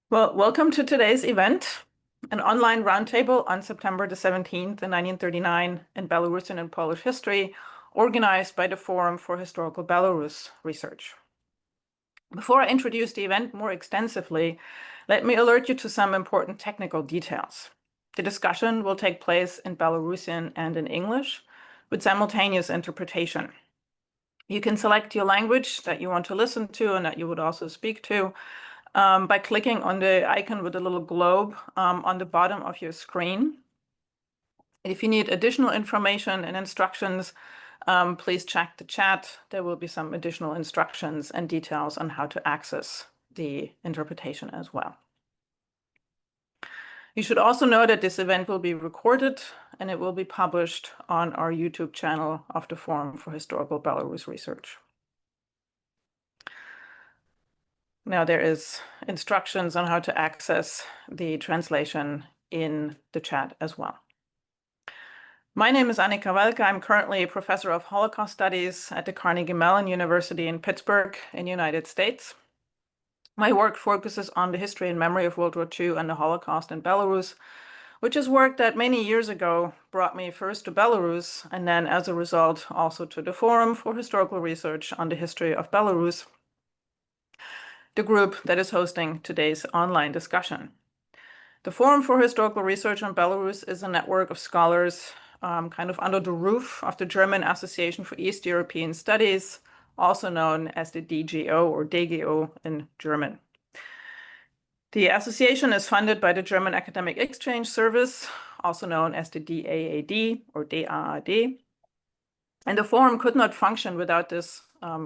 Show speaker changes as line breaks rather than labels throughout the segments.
Well, welcome to today's event, an online roundtable on September the 17th in 1939 in Belarusian and Polish history, organized by the Forum for Historical Belarus Research. Before I introduce the event more extensively, let me alert you to some important technical details. The discussion will take place in Belarusian and in English, with simultaneous interpretation. You can select your language that you want to listen to and that you would also speak to by clicking on the icon with the little globe on the bottom of your screen. If you need additional information and instructions, please check the chat. There will be some additional instructions and details on how to access the interpretation as well. You should also know that this event will be recorded and it will be published on our YouTube channel of the Forum for Historical Belarus Research. Now there is instructions on how to access the translation in the chat as well. My name is Annika Welke. I'm currently a professor of Holocaust Studies at the Carnegie Mellon University in Pittsburgh in the United States. My work focuses on the history and memory of World War II and the Holocaust in Belarus, which is work that many years ago brought me first to Belarus and then as a result also to the Forum for Historical Research on the History of Belarus, the group that is hosting today's online discussion. The Forum for Historical Research on Belarus is a network of scholars kind of under the roof of the German Association for East European Studies, also known as the DGO or DGO in German. The association is funded by the German Academic Exchange Service, also known as the DAAD or DAAD. And the Forum could not function without this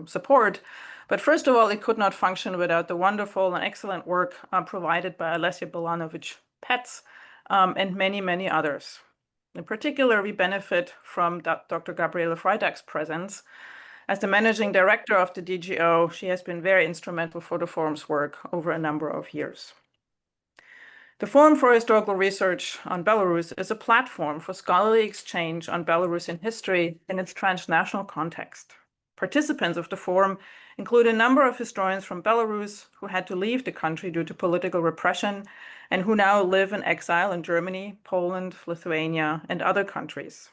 support. But first of all, it could not function without the wonderful and excellent work provided by Alessia Balanovich-Petz and many, many others. In particular, we benefit from Dr. Gabriele Freitag's presence. As the managing director of the DGO, she has been very instrumental for the Forum's work over a number of years. The Forum for Historical Research on Belarus is a platform for scholarly exchange on Belarusian history in its transnational context. Participants of the Forum include a number of historians from Belarus who had to leave the country due to political repression and who now live in exile in Germany, Poland, Lithuania, and other countries.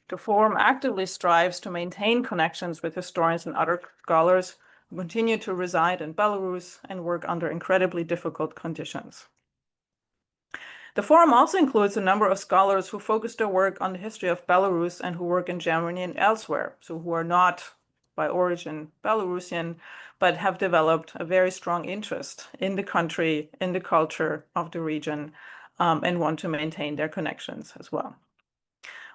The Forum actively strives to maintain connections with historians and other scholars who continue to reside in Belarus and work under incredibly difficult conditions. The Forum also includes a number of scholars who focus their work on the history of Belarus and who work in Germany and elsewhere, so who are not by origin Belarusian, but have developed a very strong interest in the country, in the culture of the region, and want to maintain their connections as well.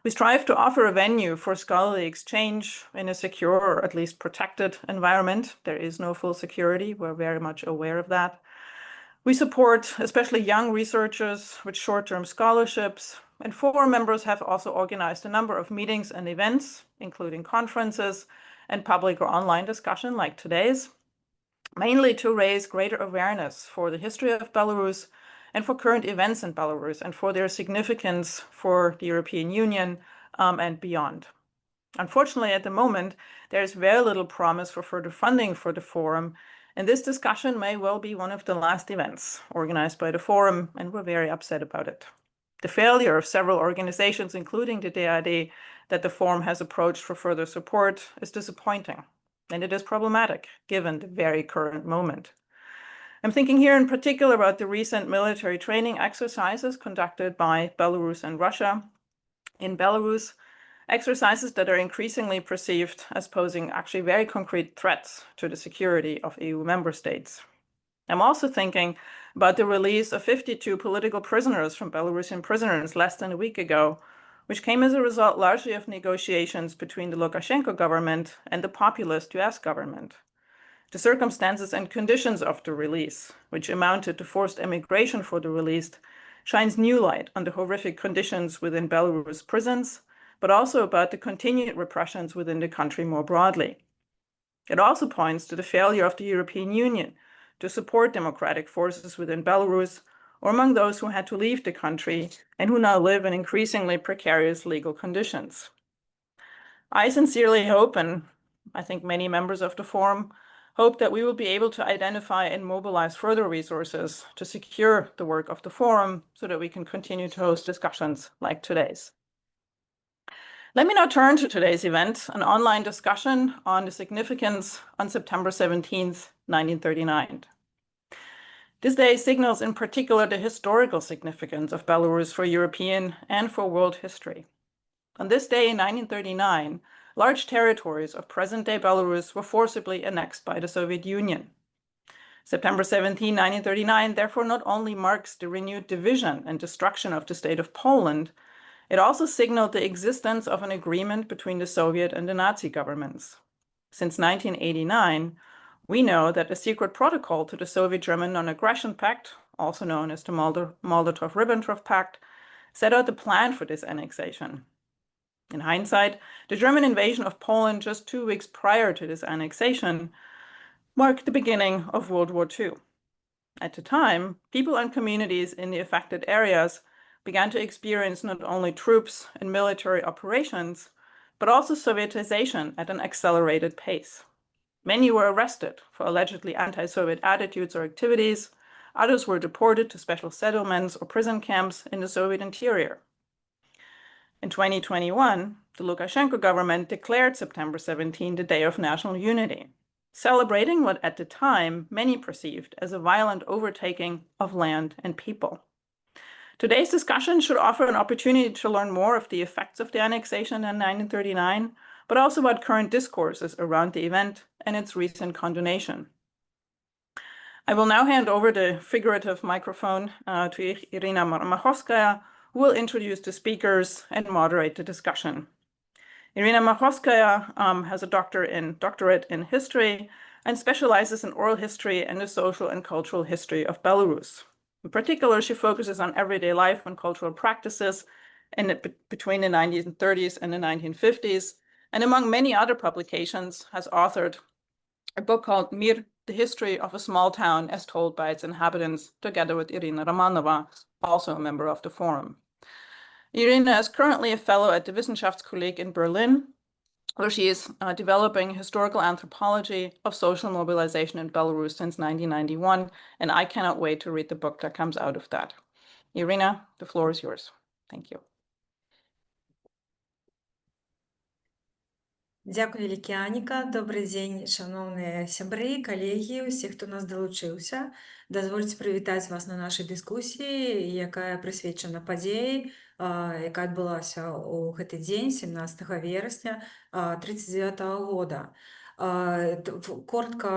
We strive to offer a venue for scholarly exchange in a secure or at least protected environment. There is no full security. We're very much aware of that. We support especially young researchers with short-term scholarships, and Forum members have also organized a number of meetings and events, including conferences and public or online discussion like today's, mainly to raise greater awareness for the history of Belarus and for current events in Belarus and for their significance for the European Union and beyond. Unfortunately, at the moment, there is very little promise for further funding for the Forum, and this discussion may well be one of the last events organized by the Forum, and we're very upset about it. The failure of several organizations, including the DAAD, that the Forum has approached for further support is disappointing, and it is problematic given the very current moment. I'm thinking here in particular about the recent military training exercises conducted by Belarus and Russia. In Belarus, exercises that are increasingly perceived as posing actually very concrete threats to the security of EU member states. I'm also thinking about the release of 52 political prisoners from Belarusian prisons less than a week ago, which came as a result largely of negotiations between the Lukashenko government and the populist US government. The circumstances and conditions of the release, which amounted to forced emigration for the released, shines new light on the horrific conditions within Belarus prisons, but also about the continued repressions within the country more broadly. It also points to the failure of the European Union to support democratic forces within Belarus or among those who had to leave the country and who now live in increasingly precarious legal conditions. I sincerely hope, and I think many members of the Forum hope that we will be able to identify and mobilize further resources to secure the work of the forum so that we can continue to host discussions like today's. Let me now turn to today's event, an online discussion on the significance on September 17th, 1939. This day signals in particular the historical significance of Belarus for European and for world history. On this day in 1939, large territories of present-day Belarus were forcibly annexed by the Soviet Union. September 17, 1939, therefore not only marks the renewed division and destruction of the state of Poland, it also signaled the existence of an agreement between the Soviet and the Nazi governments. Since 1989, we know that a secret protocol to the Soviet-German Non-Aggression Pact, also known as the Molotov-Ribbentrop Pact, set out the plan for this annexation. In hindsight, the German invasion of Poland just 2 weeks prior to this annexation marked the beginning of World War II. At the time, people and communities in the affected areas began to experience not only troops and military operations, but also Sovietization at an accelerated pace. Many were arrested for allegedly anti-Soviet attitudes or activities. Others were deported to special settlements or prison camps in the Soviet interior. In 2021, the Lukashenko government declared September 17 the Day of National Unity, celebrating what at the time many perceived as a violent overtaking of land and people. Today's discussion should offer an opportunity to learn more of the effects of the annexation in 1939, but also about current discourses around the event and its recent condemnation. I will now hand over the figurative microphone to Irina Makhovskaya, who will introduce the speakers and moderate the discussion. Irina Makhovskaya has a doctorate in history and specializes in oral history and the social and cultural history of Belarus. In particular, she focuses on everyday life and cultural practices between the 1930s and the 1950s, and among many other publications, has authored a book called Mir, the History of a Small Town as Told by Its Inhabitants, together with Irina Romanova, also a member of the forum. Irina is currently a fellow at the Wissenschaftskolleg in Berlin, where she is developing historical anthropology of social mobilization in Belarus since 1991, and I cannot wait to read the book that comes out of that. Irina, the floor is yours. Thank you.
Дякую, вялікі, Аніка. Добрый дзень, шановныя сябры, калегі, усе, хто нас далучыўся. Дазвольце прывітаць вас на нашай дыскусіі, якая прысвечана падзеі, якая адбылася ў гэты дзень, 17 верасня 1939 года. Коротко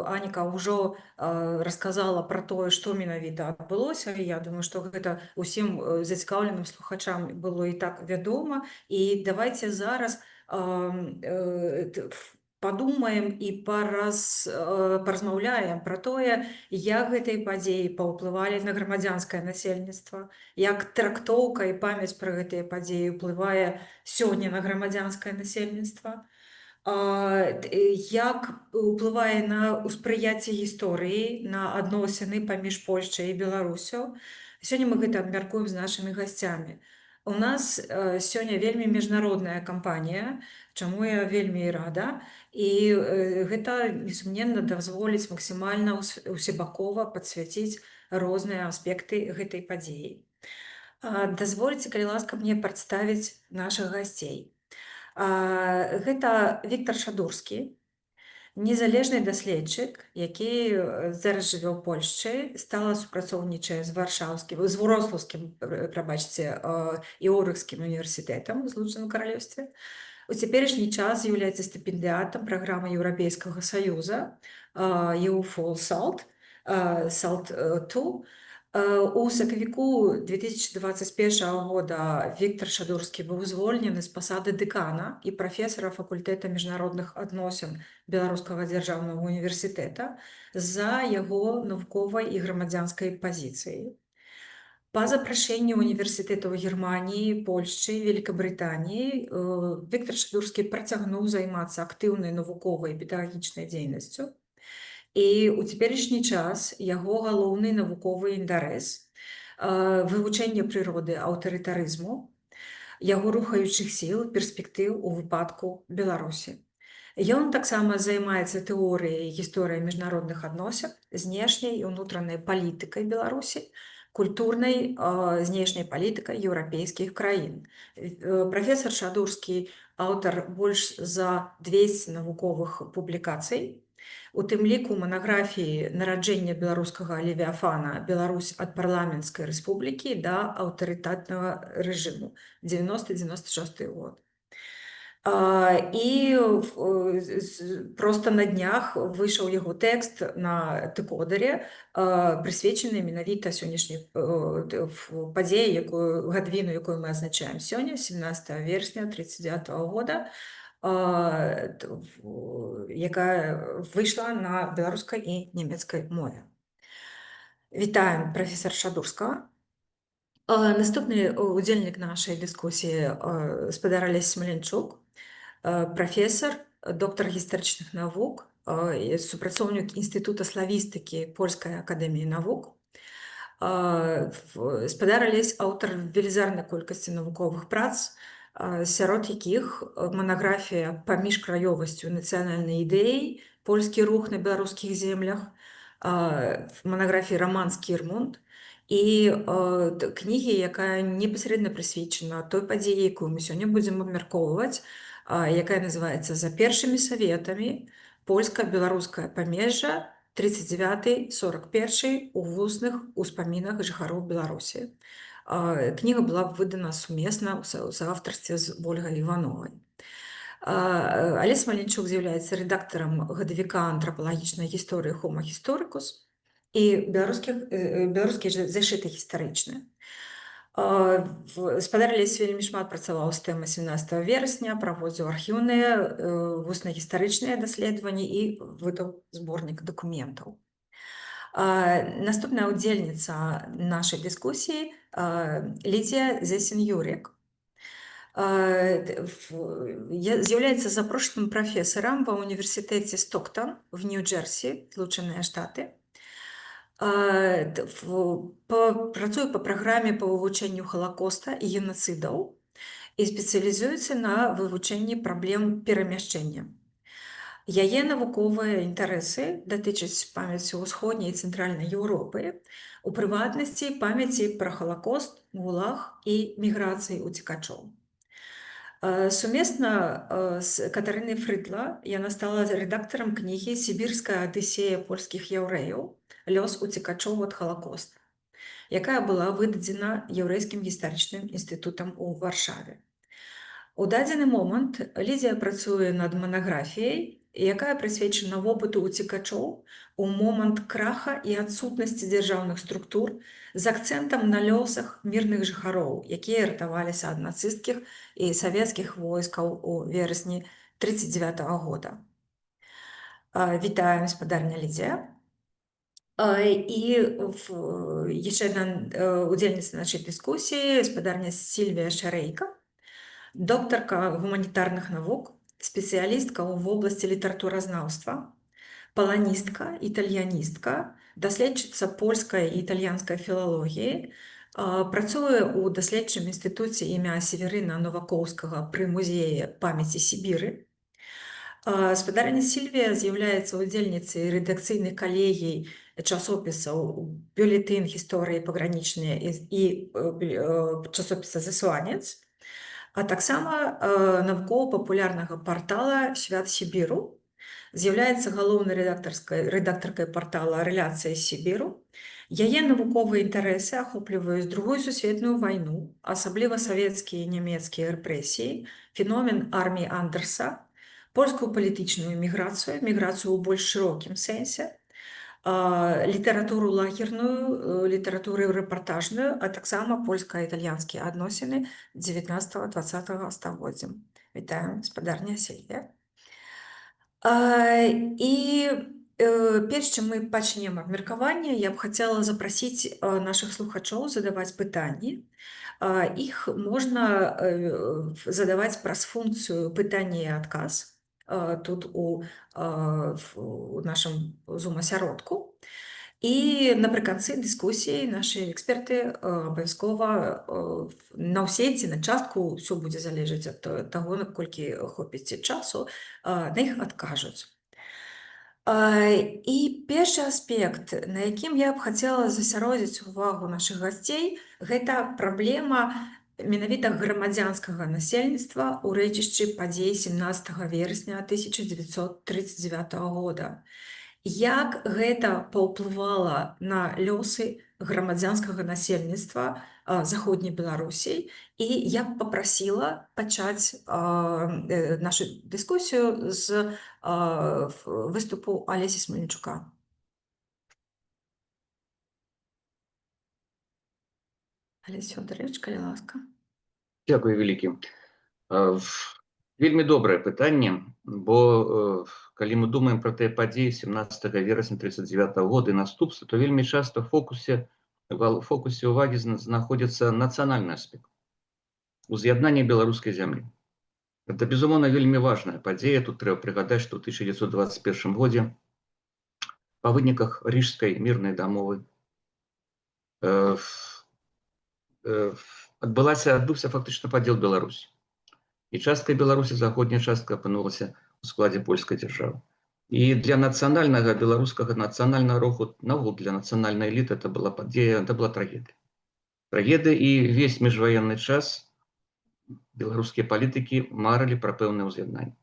Аніка ўжо расказала пра тое, што менавіта адбылося. Я думаю, што гэта усім зацікаўленым слухачам было і так вядома. І давайце зараз падумаем і паразмаўляем пра тое, як гэтыя падзеі паўплывалі на грамадзянскае насельніцтва, як трактоўка і памяць пра гэтыя падзеі ўплывае сёння на грамадзянскае насельніцтва, як ўплывае на ўспрыяцце гісторыі, на адносіны паміж Польшчай і Беларусю. Сёння мы гэта абмяркуем з нашымі гасцямі. У нас сёння вельмі міжнародная кампанія, чаму я вельмі рада, і гэта, несумненна, дазволіць максімальна усебакова падсвяціць розныя аспекты гэтай падзеі. Дазвольце, калі ласка, мне прадставіць нашых гасцей. Гэта Віктор Шадурскі, незалежны даследчык, які зараз жыве ў Польшчы, стала супрацоўнічае з Вроцлаўскім, і Орыхскім універсітэтам у Злучаным Каралеўстве. У цяперашні час з'яўляецца стыпендыятам праграмы Еўрапейскага Саюза EU-FOL SALT, SALT-2. У сакавіку 2021 года Віктор Шадурскі быў звольнены з пасады дэкана і прафесара факультэта міжнародных адносін Беларускага дзяржаўнага універсітэта за яго навуковай і грамадзянскай пазіцыяй. Па запрашэнню універсітэтаў Германіі, Польшчы, Великабрытаніі Віктор Шадурскі працягнуў займацца актыўнай навуковай і педагагічнай дзейнасцю. І ў цяперашні час яго галоўны навуковы інтарэс вывучэнне прыроды аўтарытарызму, яго рухаючых сіл, перспектыў у выпадку Беларусі. Ён таксама займаецца тэорыяй гісторыі міжнародных адносін, знешняй і ўнутранай палітыкай Беларусі, культурнай знешняй палітыкай еўрапейскіх краін. Прафесор Шадурскі аўтар больш за 200 навуковых публікацый, у тым ліку манаграфіі нараджэння беларускага левіафана «Беларусь ад парламенцкай рэспублікі да аўтарытарнага рэжыму» 90-96 год. І просто на днях выйшаў яго тэкст на дэкодары, прысвечаны менавіта сённяшняй падзеі, гадвіну, якую мы адзначаем сёння, 17 верасня 1939 года, якая выйшла на беларускай і нямецкай мове. Вітаем прафесора Шадурскага. Наступны удзельнік нашай дыскусіі спадар Алесь Смаленчук, прафесор, доктар гістарычных навук, супрацоўнік Інстытута славістыкі Польскай акадэміі навук. Спадар Алесь аўтар велізарнай колькасці навуковых прац, сярод якіх манаграфія па міжкраёвасцю нацыянальнай ідэі, польскі рух на беларускіх землях, манаграфія «Раман Скірмунд», і кнігі, якая непасрэдна прысвечана той падзеі, якую мы сёння будзем абмяркоўваць, якая называецца «За першымі саветамі. Польска-беларускае памежжа 39-41 у вусных успамінах жыхароў Беларусі». Кніга была выдана сумесна ў сааўтарстве з Ольгай Івановай. Алесь Смаленчук з'яўляецца рэдактарам гадавіка антрапалагічнай гісторыі «Homo historicus» і беларускі зашыты гістарычны. Спадар Алесь вельмі шмат працаваў з тэмай 17 верасня, праводзіў архіўныя вусна-гістарычныя даследаванні і выдаў зборнік дакументаў. Наступная удзельніца нашай дыскусіі Лідзія Зесін-Юрік. З'яўляецца запрошаным прафесарам ва ўніверсітэце Стоктон в Нью-Джерсі, Злучаныя Штаты. Працуе па праграме па вывучэнню Халакоста і генацыдаў і спецыялізуецца на вывучэнні праблем перамяшчэння. Яе навуковыя інтарэсы датычаць памяці ўсходняй і цэнтральнай Еўропы, у прыватнасці памяці пра Халакост, ГУЛАГ і міграцыі уцекачоў. Сумесна з Катарынай Фрыдла яна стала рэдактарам кнігі «Сібірская адысея польскіх яўрэяў. Лёс уцекачоў ад Халакоста», якая была выдадзена Яўрэйскім гістарычным інстытутам у Варшаве. У дадзены момант Лідзія працуе над манаграфіяй, якая прысвечана вопыту уцекачоў у момант краха і адсутнасці дзяржаўных структур з акцэнтам на лёсах мірных жыхароў, якія ратаваліся ад нацысцкіх і савецкіх войскаў у верасні 1939 года. Вітаем, спадарня Лідзія. І яшчэ адна удзельніца нашай дыскусіі, спадарня Сільвія Шарэйка, доктарка гуманітарных навук, спецыялістка ў вобласці літаратуразнаўства, паланістка, італьяністка, даследчыца польскай і італьянскай філалогіі, працуе ў даследчым інстытуце імя Северына Новакоўскага пры музеі памяці Сібіры. Спадарня Сільвія з'яўляецца удзельніцай рэдакцыйных калегій часопісаў «Бюлетын гісторыі пагранічныя» і часопіса «Засланец», а таксама навукова-папулярнага партала «Свят Сібіру». З'яўляецца галоўнай рэдактаркай партала «Рэляцыя з Сібіру». Яе навуковыя інтарэсы ахопліваюць Другую сусветную вайну, асабліва савецкія і нямецкія рэпрэсіі, феномен арміі Андерса, польскую палітычную міграцыю, міграцыю ў больш шырокім сэнсе, літаратуру лагерную, літаратуру рэпартажную, а таксама польска-італьянскія адносіны 19-20 стагоддзя. Вітаем, спадарня Сільвія. І перш чым мы пачнем абмеркаванне, я б хацела запрасіць нашых слухачоў задаваць пытанні. Іх можна задаваць праз функцыю пытання і адказ тут у нашым зум-асяродку. І напрыканцы дыскусіі нашы эксперты абавязкова на ўсе ці на частку ўсё будзе залежаць ад таго, наколькі хопіць часу, на іх адкажуць. І першы аспект, на якім я б хацела засяродзіць увагу нашых гасцей, гэта праблема менавіта грамадзянскага насельніцтва ў рэчышчы падзей 17 верасня 1939 года. Як гэта паўплывала на лёсы грамадзянскага насельніцтва заходняй Беларусі, і я б папрасіла пачаць нашу дыскусію з выступу Алесі Смельнічука. Алесь Фёдорович, калі ласка.
Дякую вялікі. Вельмі добрае пытанне, бо калі мы думаем пра тыя падзеі 17 верасня 1939 года і наступствы, то вельмі часта в фокусе увагі знаходзіцца нацыянальны аспект, уз'яднанне беларускай зямлі. Гэта, безумоўна, вельмі важная падзея. Тут трэба прыгадаць, што ў 1921 годзе па выніках рыжскай мірнай дамовы адбыўся фактычна падзел Беларусі. І частка Беларусі, заходняя частка, апынулася ў складзе польскай дзяржавы. І для нацыянальнага беларускага нацыянальнага руху, наогул для нацыянальнай эліты, это была падзея, это была трагедыя. Трагедыя, і весь міжваенны час беларускія палітыкі марылі пра пэўнае ўз'яднанне.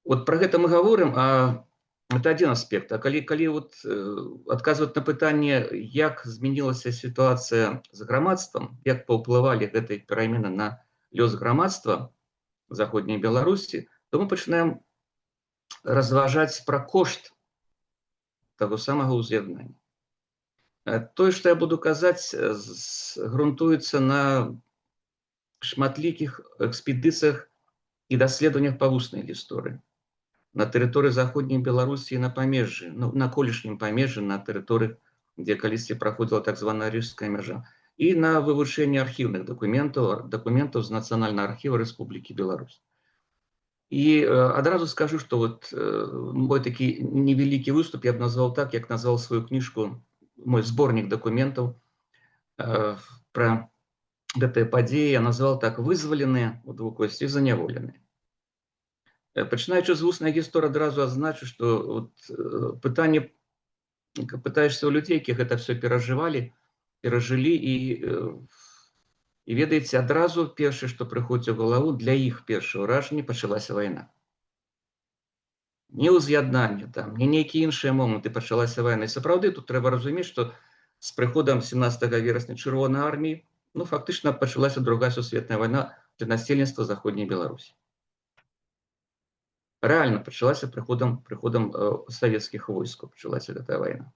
Вот пра гэта мы гаворым, а это адзін аспект. А калі адказваць на пытанне, як змянілася сітуацыя з грамадствам, як паўплывалі гэтыя перамены на лёс грамадства заходняй Беларусі, то мы пачынаем разважаць пра кошт таго самага ўз'яднання. Тое, што я буду казаць, грунтуецца на шматлікіх экспедыцыях і даследаваннях па вуснай гісторыі. На тэрыторыі заходняй Беларусі і на памежжы, на колішнім памежжы, на тэрыторыях, дзе калісьці праходзіла так званая рыжская мяжа, і на вывучэнне архіўных дакументаў з Нацыянальнага архіва Рэспублікі Беларусь. І адразу скажу, што мой такі невялікі выступ я б назваў так, як назваў сваю кніжку, мой зборнік дакументаў пра гэтыя падзеі, я назваў так: вызваленыя у двукосці, заняволеныя. Пачынаючы з вуснай гісторыі, адразу адзначу, што пытанне, пытаешся ў людзей, якія гэта все перажылі, і ведаеце, адразу першае, што прыходзіць у галаву, для іх першае ўражанне — пачалася вайна. Не ўз'яднанне, не нейкія іншыя моманты, пачалася вайна. І сапраўды тут трэба разумець, што з прыходам 17 верасня Чырвонай арміі фактычна пачалася Другая сусветная вайна для насельніцтва заходняй Беларусі. Рэальна пачалася прыходам савецкіх войскаў, пачалася гэтая вайна.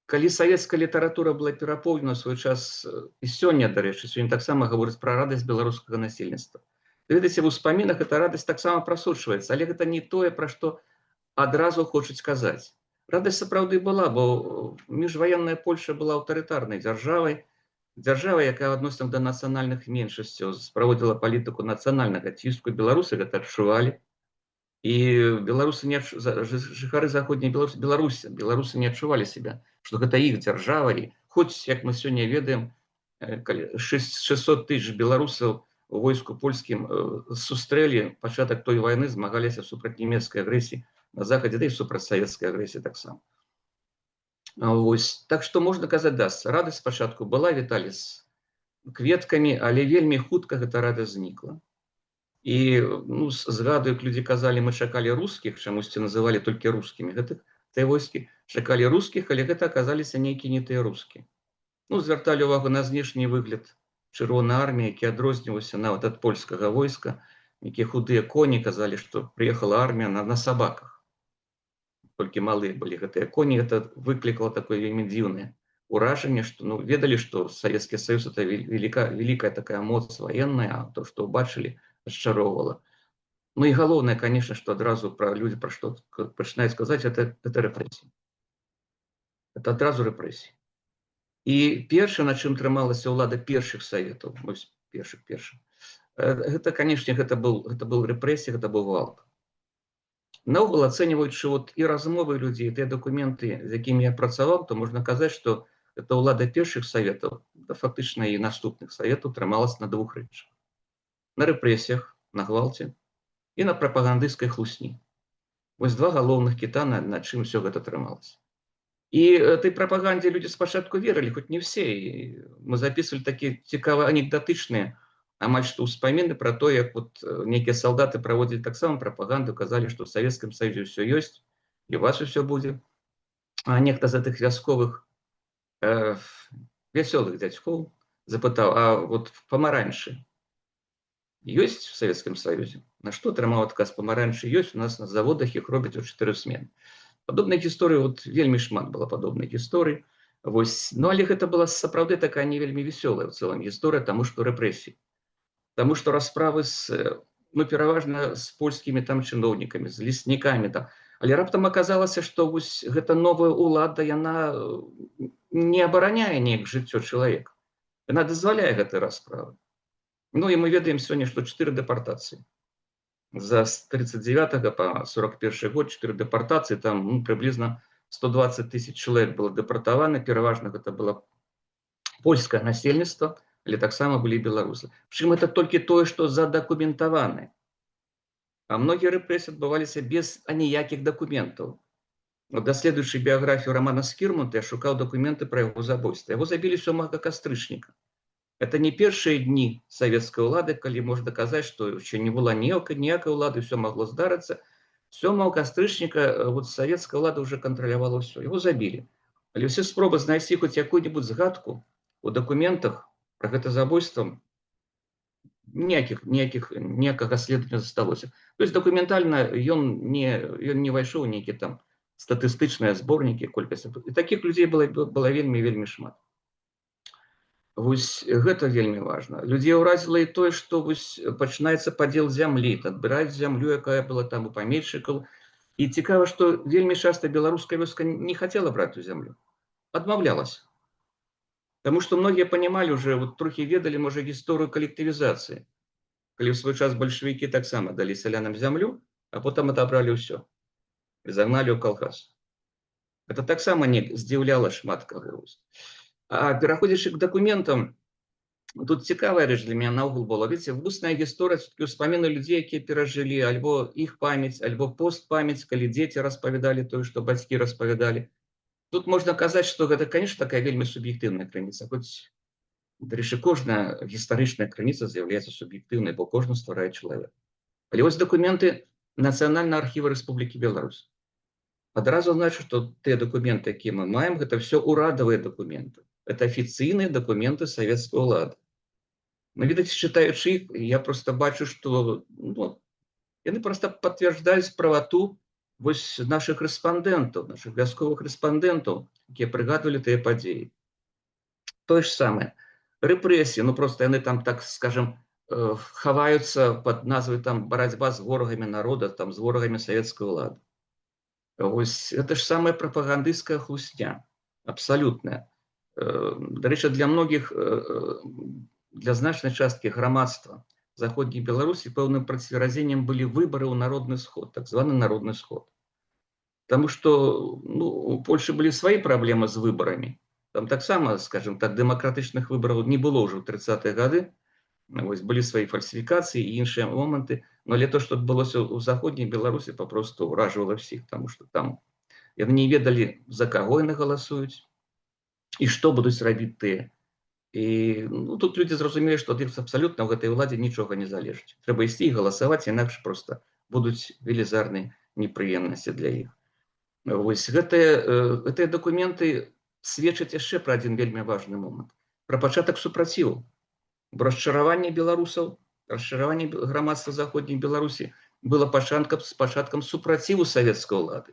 Калі савецкая літаратура была перапоўнена ў свой час, і сёння, дарэчы, сёння таксама гаворыць пра радасць беларускага насельніцтва. Ведаеце, в успамінах эта радасць таксама прасочваецца, але гэта не тое, пра што адразу хочуць казаць. Радасць сапраўды была, бо міжваенная Польша была аўтарытарнай дзяржавай, якая адносна да нацыянальных меншасцяў праводзіла палітыку нацыянальнага ціску. Беларусы гэта адчувалі. І жыхары заходняй беларусы не адчувалі себя, што гэта іх дзяржава. І хоць, як мы сёння ведаем, 600 тысяч беларусаў у войску польскім сустрэлі пачатак той вайны, змагаліся супраць нямецкай агрэсіі на захадзе, да і супраць савецкай агрэсіі таксама. Так што можна казаць, радасць спачатку была, віталі з кветкамі, але вельмі хутка гэта радасць знікла. І згадую, як людзі казалі, мы чакалі рускіх, чамусьці называлі толькі рускімі гэтых, тыя войскі чакалі рускіх, але гэта аказаліся нейкія не тыя рускія. Звярталі ўвагу на знешні выгляд Чырвонай арміі, які адрозніваўся нават ад польскага войска, якія худыя коні, казалі, што прыехала армія на сабаках. Толькі малыя былі гэтыя коні, гэта выклікала такое вельмі дзіўнае ўражанне, што ведалі, што Савецкі Саюз — это вялікая такая моц ваенная, а то, што ўбачылі, расчароўвала. І галоўнае, канешне, што адразу людзі пра што пачынаюць казаць, это рэпрэсіі. Это адразу рэпрэсіі. І першае, на чым трымалася ўлада першых саветаў, першых, гэта, канешне, гэта был рэпрэсія, гэта быў гвалт. наогул ацэньваючы вот і размовы людзей, тыя дакументы, з якімі я працаваў, то можна казаць, што эта ўлада першых саветаў, да фактычна і наступных саветаў трымалась на двух рэчах: на рэпрэсіях, на гвалце і на прапагандысцкай хлусні. Вось два галоўных кіта, на чым усё гэта трымалася. І этой прапагандзе людзі спачатку верылі, хоць не ўсе. І мы записывалі такія цікава анекдатычныя амаль што ўспаміны пра то, як вот нейкія салдаты праводзілі таксама прапаганду, казалі, што ў Савецкім Саюзе ўсё ёсць, і у вас усё будзе. А нехта з гэтых вясковых вясёлых дзядзькоў запытаў: а вот памаранчы ёсць в Савецкім Саюзе? На што атрымаў адказ: памаранчы ёсць, у нас на заводах іх робяць у 4 смены. Падобных гісторый, вот вельмі шмат было падобных гісторый. Вось. Ну, але гэта была сапраўды такая не вельмі весёлая ў цэлым гісторыя, таму што рэпрэсіі. Таму што расправы ну, пераважна з польскімі там чыноўнікамі, з леснікамі там. Але раптам аказалася, што вось гэта новая ўлада, яна не абараняе неяк жыццё чалавека. Яна дазваляе гэтыя расправы. Ну, і мы ведаем сёння, што 4 дэпартацыі. За 39 по 41 год 4 дэпартацыі, там прыблізна 120 000 чалавек было дэпартавана, пераважна гэта было польскае насельніцтва, але таксама былі беларусы. Прычым это толькі тое, што задакументавана. А многія рэпрэсіі адбываліся без аніякіх дакументаў. Даследуючы біяграфію Романа Скірмонта, я шукаў дакументы пра яго забойства. Яго забілі 7 кастрычніка. Это не першыя дні савецкай улады, калі можна казаць, што яшчэ не была ніякай улады, все магло здарыцца. 7 кастрычніка вот савецкая ўлада уже кантралявала ўсё. Яго забілі. Але ўсе спробы знайсці хоць якую-небудзь згадку у дакументах пра гэта забойства ніякага следу не засталося. То есть дакументальна ён не вайшоў у нейкія там статыстычныя зборнікі, колькасць. І такіх людзей была вельмі шмат. Вось гэта вельмі важна. Людзей ўразіла і тое, што вось пачынаецца падзел зямлі, адбіраюць зямлю, якая была там у памешчыкаў. І цікава, што вельмі часта беларуская вёска не хацела браць ту зямлю, адмаўлялася. Таму што многія панімалі уже, вот трохі ведалі, можа, гісторыю калектывізацыі. Калі ў свой час бальшавікі таксама далі сялянам зямлю, а потым адабралі ўсё і загналі ў калгас. Гэта таксама не здзіўляла шмат каго. А пераходзячы к дакументам, тут цікавая рэч для мяне наогул была. Видите, вусная гісторыя, ўспаміны людзей, якія перажылі, альбо іх памяць, альбо постпамяць, калі дзеці распавядалі тое, што бацькі распавядалі. Тут можна казаць, што гэта, конечно, такая вельмі суб'ектыўная крыніца. Хоць, дарэчы, кожная гістарычная крыніца з'яўляецца суб'ектыўнай, бо кожны стварае чалавек. Але вось дакументы Нацыянальнага архіва Рэспублікі Беларусь. Адразу значу, што тыя дакументы, якія мы маем, гэта все урадавыя дакументы. Это афіцыйныя дакументы савецкай улады. Ну, відаць, чытаючы іх, я просто бачу, што яны просто пацвярджаюць правату вось наших рэспандэнтаў, наших вясковых рэспандэнтаў, якія прыгадвалі тыя падзеі. Тое ж самае. Рэпрэсіі, ну просто яны там, так скажем, хаваюцца пад назвай там барацьба з ворагамі народа, там з ворагамі савецкай улады. Вось это ж самая прапагандысцкая хлусня, абсалютная. Дарэчы, для многіх, для значнай часткі грамадства заходняй Беларусі пэўным процверазеннем былі выбары ў народны сход, так званы народны сход. Таму што у Польшы былі свае праблемы з выбарамі. Там таксама, скажем так, дэмакратычных выбараў не было ўжо ў 30-е гады. Вось былі свае фальсіфікацыі і іншыя моманты, але то, што адбылося ў заходняй Беларусі, папросту ўражвала ўсіх, таму што там яны не ведалі, за каго яны галасуюць і што будуць рабіць тыя. І тут людзі зразумелі, што ад іх абсалютна ў гэтай уладзе нічога не залежыць. Трэба ісці і галасаваць, інакш проста будуць велізарныя непрыемнасці для іх. Вось гэтыя дакументы сведчаць яшчэ пра адзін вельмі важны момант. Пра пачатак супраціву. Бо расчараванне беларусаў, расчараванне грамадства заходняй Беларусі было пачаткам супраціву савецкай улады.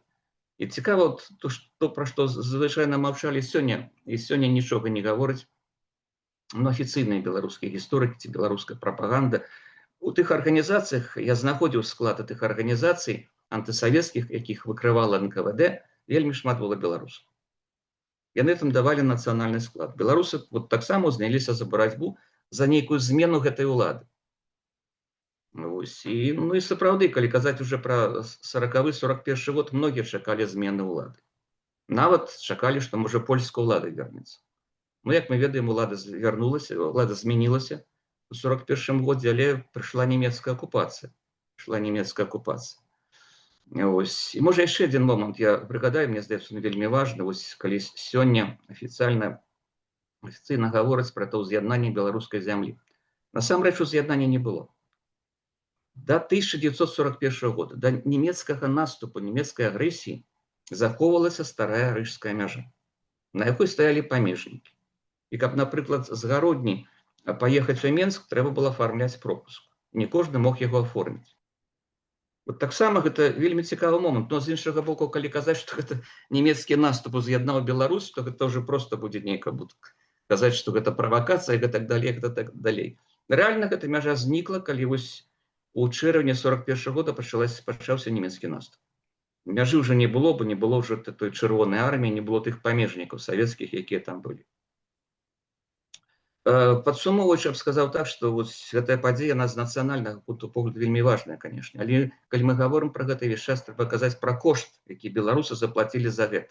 І цікава, пра што звычайна маўчалі сёння, і сёння нічога не гавораць, афіцыйныя беларускія гісторыкі ці беларуская прапаганда. У тых арганізацыях, я знаходзіў склад тых арганізацый антысавецкіх, якіх выкрывала НКВД, вельмі шмат было беларусаў. Яны там давалі нацыянальны склад. Беларусы таксама узняліся за барацьбу за нейкую змену гэтай улады. Вось. І, ну і сапраўды, калі казаць уже пра 40-41 год, многія чакалі змены ўлады. Нават чакалі, што можа польская ўлада вернецца. Ну, як мы ведаем, ўлада вярнулася, ўлада змянілася у 41 годзе, але прыйшла нямецкая акупацыя. Вось. І можа яшчэ адзін момант я прыгадаю, мне здаецца, он вельмі важны. Вось калі сёння афіцыйна гавораць пра то ўз'яднанне беларускай зямлі. Насамрэч уз'яднання не было. До 1941 года, до нямецкага наступу, нямецкай агрэсіі захоўвалася старая рыжская мяжа, на якой стаялі памежнікі. І каб, напрыклад, з Гародні паехаць у Менск, трэба было афармляць пропуск. Не кожны мог яго аформіць. Вот таксама гэта вельмі цікавы момант. Но з іншага боку, калі казаць, што гэта нямецкі наступ уз'яднаў Беларусь, то гэта ўжо проста будзе нейка казаць, што гэта правакацыя, і так далей. Рэальна гэта мяжа знікла, калі вось у чэрвені 41 года пачаўся нямецкі наступ. Мяжы ўжо не было, бо не было ўжо той чырвонай арміі, не было тых памежнікаў савецкіх, якія там былі. Падсумоўваючы, я б сказаў так, што гэтая падзея з нацыянальнага пункту погляду вельмі важная, канешне. Але калі мы гаворым пра гэта, весь час трэба казаць пра кошт, які беларусы заплацілі за гэта.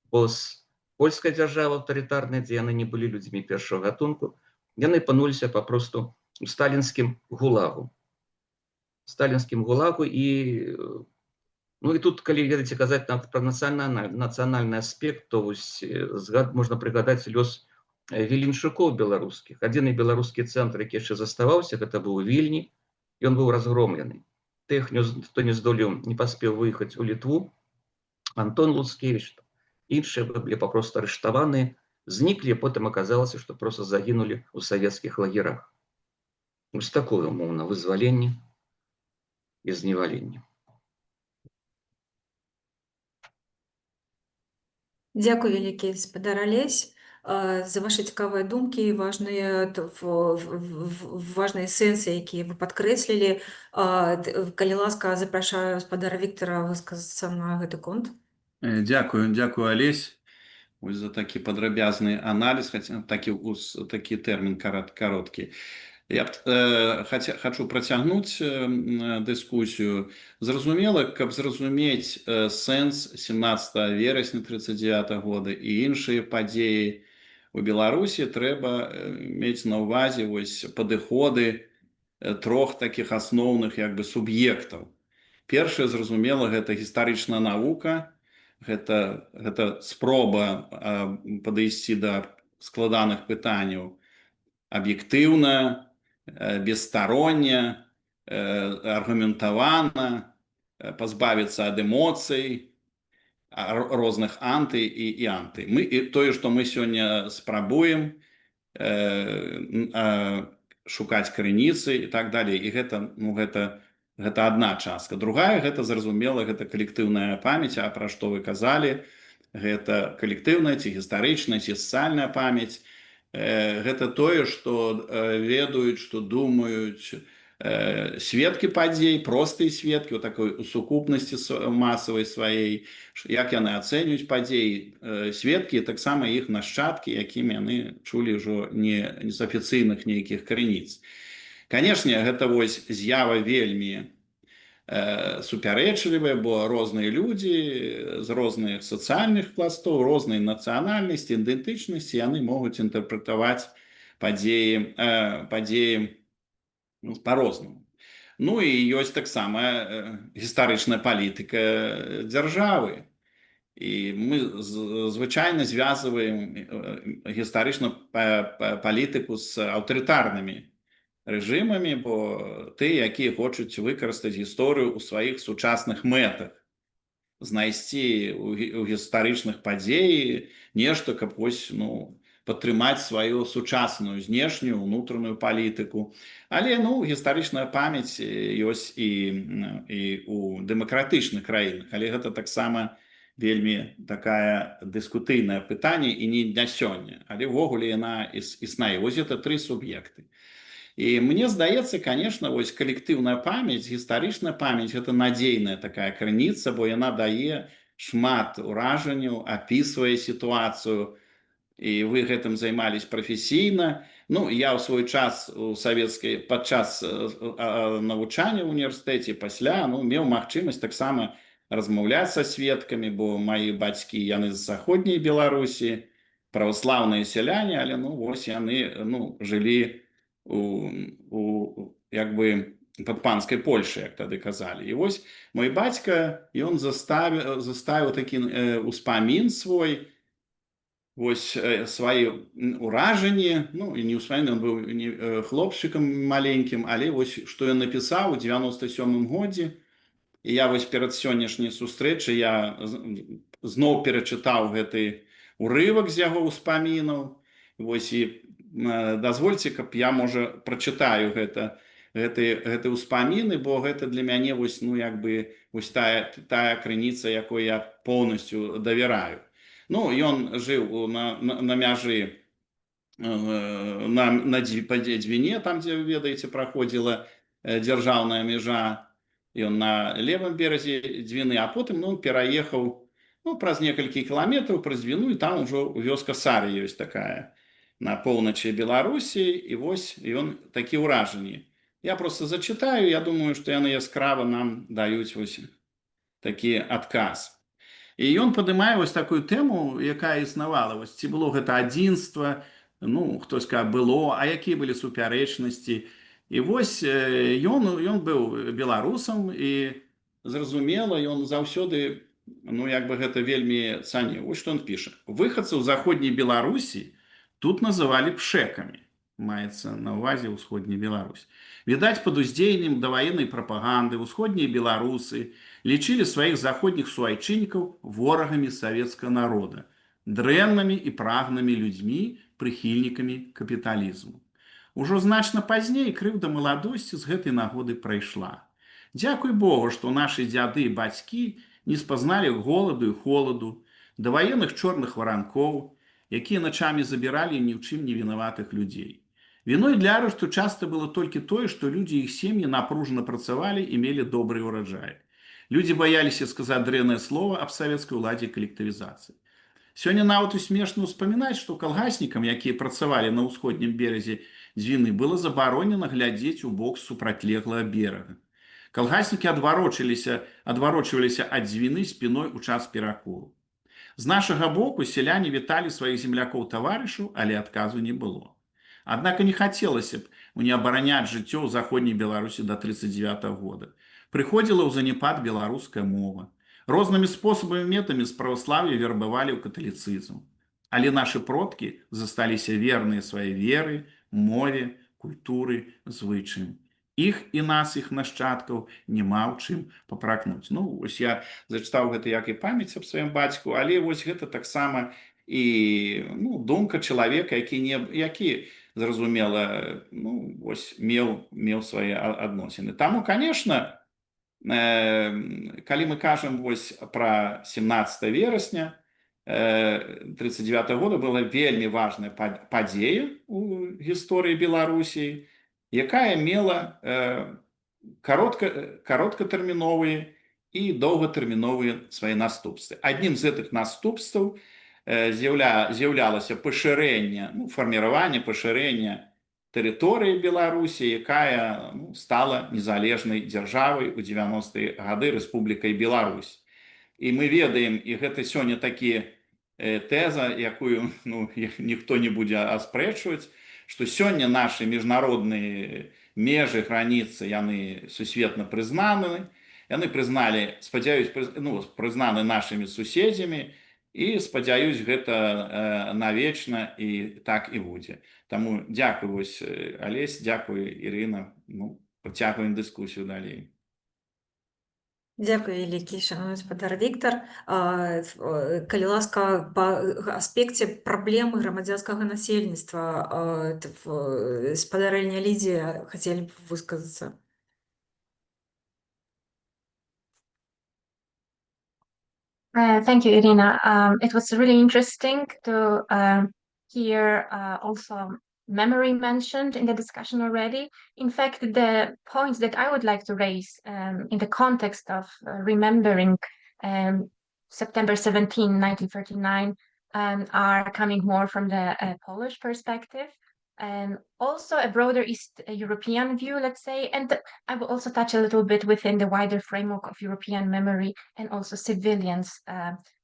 Бо з польскай дзяржавы аўтарытарнай, дзе яны не былі людзьмі першага гатунку, яны апынуліся папросту у сталінскім гулагу. І ну і тут, калі ведаеце казаць пра нацыянальны аспект, то можна прыгадаць лёс віленчукоў беларускіх. Адзіны беларускі цэнтр, які яшчэ заставаўся, гэта быў Вільні, ён быў разгромлены. Тых, хто не паспеў выехаць у Літву, Антон Луцкевіч, іншыя былі папросту арыштаваныя, зніклі, потым аказалася, што проста загінулі ў савецкіх лагерах. Вось такое, умоўна, вызваленне і зневаленне.
Дзякуй вялікі, спадар Алесь, за вашы цікавыя думкі, важныя сэнсы, якія вы падкрэслілі. Калі ласка, запрашаю спадара Віктара высказацца на гэты конт.
Дзякую, Алесь, за такі падрабязны аналіз, такі тэрмін кароткі. Я хочу працягнуць дыскусію. Зразумела, каб зразумець сэнс 17 верасня 1939 года і іншыя падзеі у Беларусі, трэба мець на ўвазе падыходы трох такіх асноўных суб'ектаў. Першае, зразумела, гэта гістарычная навука, гэта спроба падысці да складаных пытанняў аб'ектыўна, бесстаронне, аргументавана, пазбавіцца ад эмоцый, розных анты і анты. Тое, што мы сёння спрабуем шукаць крыніцы і так далей. І гэта адна частка. Другая, гэта, зразумела, гэта калектыўная памяць, а пра што вы казалі, гэта калектыўная ці гістарычная, ці сацыяльная памяць. Гэта тое, што ведаюць, што думаюць сведкі падзей, простыя сведкі, у такой сукупнасці масавай сваёй, як яны ацэньваюць падзеі, сведкі, таксама іх нашчадкі, якімі яны чулі ўжо не з афіцыйных нейкіх крыніц. Канешне, гэта з'ява вельмі супярэчлівыя, бо розныя людзі з розных сацыяльных пластоў, рознай нацыянальнасці, ідэнтычнасці, яны могуць інтэрпрэтаваць падзеі па-рознаму. Ну і ёсць таксама гістарычная палітыка дзяржавы. І мы звычайна звязваем гістарычную палітыку з аўтарытарнымі рэжымамі, бо тыя, якія хочуць выкарыстаць гісторыю ў сваіх сучасных мэтах, знайсці ў гістарычных падзей нешта, каб падтрымаць сваю сучасную знешнюю, унутраную палітыку. Але гістарычная памяць ёсць і ў дэмакратычных краінах, але гэта таксама вельмі такая дыскутыйнае пытанне і не для сёння. Але ўвогуле яна існуе. Вось гэта тры суб'екты. І мне здаецца, конечно, калектыўная памяць, гістарычная памяць – гэта надзейная такая крыніца, бо яна дае шмат уражанняў, апісвае сітуацыю, і вы гэтым займались прафесійна. Ну, я ў свой час падчас навучання ў універсітэце пасля меў магчымасць таксама размаўляць са сведкамі, бо мае бацькі яны з заходняй Беларусі, праваслаўныя сяляне, але вось яны жылі як бы пад панскай Польшай, як тады казалі. І вось мой бацька, ён заставіў такі успамін свой, вось свае ўражанні, і не ўспамін, ён быў хлопчыкам маленькім, але вось што ён напісаў у 97-м годзе. І я вось перад сённяшняй сустрэчай я зноў перачытаў гэты урывак з яго ўспамінаў. Вось і дазвольце, каб я, можа, прачытаю гэты ўспаміны, бо гэта для мяне вось як бы вось тая крыніца, якой я поўнасцю давяраю. Ён жыў на мяжы на Двіне, там, дзе, ведаеце, праходзіла дзяржаўная мяжа. Ён на левым беразе Двіны, а потым пераехаў праз некалькі кіламетраў праз Двіну, і там ужо вёска Сары ёсць такая на поўначы Беларусі, і вось ён такі ўражанні. Я просто зачытаю, я думаю, што яны яскрава нам даюць вось такі адказ. І ён падымае вось такую тэму, якая існавала. Вось ці было гэта адзінства, хтось кажа, было, а якія былі супярэчнасці. І вось ён быў беларусам, і зразумела, ён заўсёды як бы гэта вельмі цаніў. Вось што ён піша. Выхадцаў заходняй Беларусі тут называлі пшэкамі. Маецца на ўвазе ўсходняя Беларусь. Відаць, пад уздзеяннем даваеннай прапаганды ўсходнія беларусы лічылі сваіх заходніх суайчыннікаў ворагамі савецкага народа, дрэннымі і прагнымі людзьмі, прыхільнікамі капіталізму. Ужо значна пазней крыўда маладосці з гэтай нагоды прайшла. Дзякуй Богу, што нашы дзяды і бацькі не спазналі голаду і холаду, даваенных чорных варанкоў, якія начамі забіралі ні ў чым не вінаватых людзей. Віной для арэшту часта было толькі тое, што людзі і іх сем'і напружана працавалі і мелі добры ўраджай. Людзі баяліся сказаць дрэннае слова аб савецкай уладзе калектывізацыі. Сёння нават і смешна ўспамінаць, што калгаснікам, якія працавалі на ўсходнім беразе Двіны, было забаронена глядзець у бок супрацьлеглага берага. Калгаснікі адварочваліся ад Двіны спіной у час перакуру. З нашага боку сяляне віталі сваіх землякоў-таварышаў, але адказу не было. Аднак не хацелася б не абараняць жыццё ў заходняй Беларусі да 1939 года. Прыходзіла ў заняпад беларуская мова. Рознымі спосабамі метамі з праваслаўя вербавалі ў каталіцызм. Але нашы продкі засталіся верныя сваёй веры, мове, культуры, звычаям. Іх і нас, іх нашчадкаў, няма ў чым папракнуць. Вось я зачытаў гэта як і памяць аб сваім бацьку, але вось гэта таксама і думка чалавека, які зразумела, вось меў свае адносіны. Таму, конечно, калі мы кажам вось пра 17 верасня 1939 года, была вельмі важная падзея ў гісторыі Беларусі, якая мела кароткатэрміновыя і доўгатэрміновыя свае наступствы. Аднім з гэтых наступстваў з'яўлялася фарміраванне, пашырэнне тэрыторыі Беларусі, якая стала незалежнай дзяржавай у 90-е гады Рэспублікай Беларусь. І мы ведаем, і гэта сёння такі тэза, якую ніхто не будзе аспрэчваць, што сёння нашы міжнародныя межы, граніцы, яны сусветна прызнаны, яны прызналі, спадзяюсь, прызнаны нашымі суседзямі, і, спадзяюсь, гэта навечна і так і будзе. Таму дзякуй, вось, Алесь, дзякуй, Ірына, працягваем дыскусію далей.
Дзякуй вялікі, шановны гаспадар Віктар. Калі ласка, па аспекце праблемы грамадзянскага насельніцтва спадарыня Лідзія хацелі б высказацца.
Thank you, Irina. It was really interesting to hear also memory mentioned in the discussion already. In fact, the points that I would like to raise in the context of remembering September 17, 1939, are coming more from the Polish perspective, and also a broader East European view, let's say, and I will also touch a little bit within the wider framework of European memory and also civilians'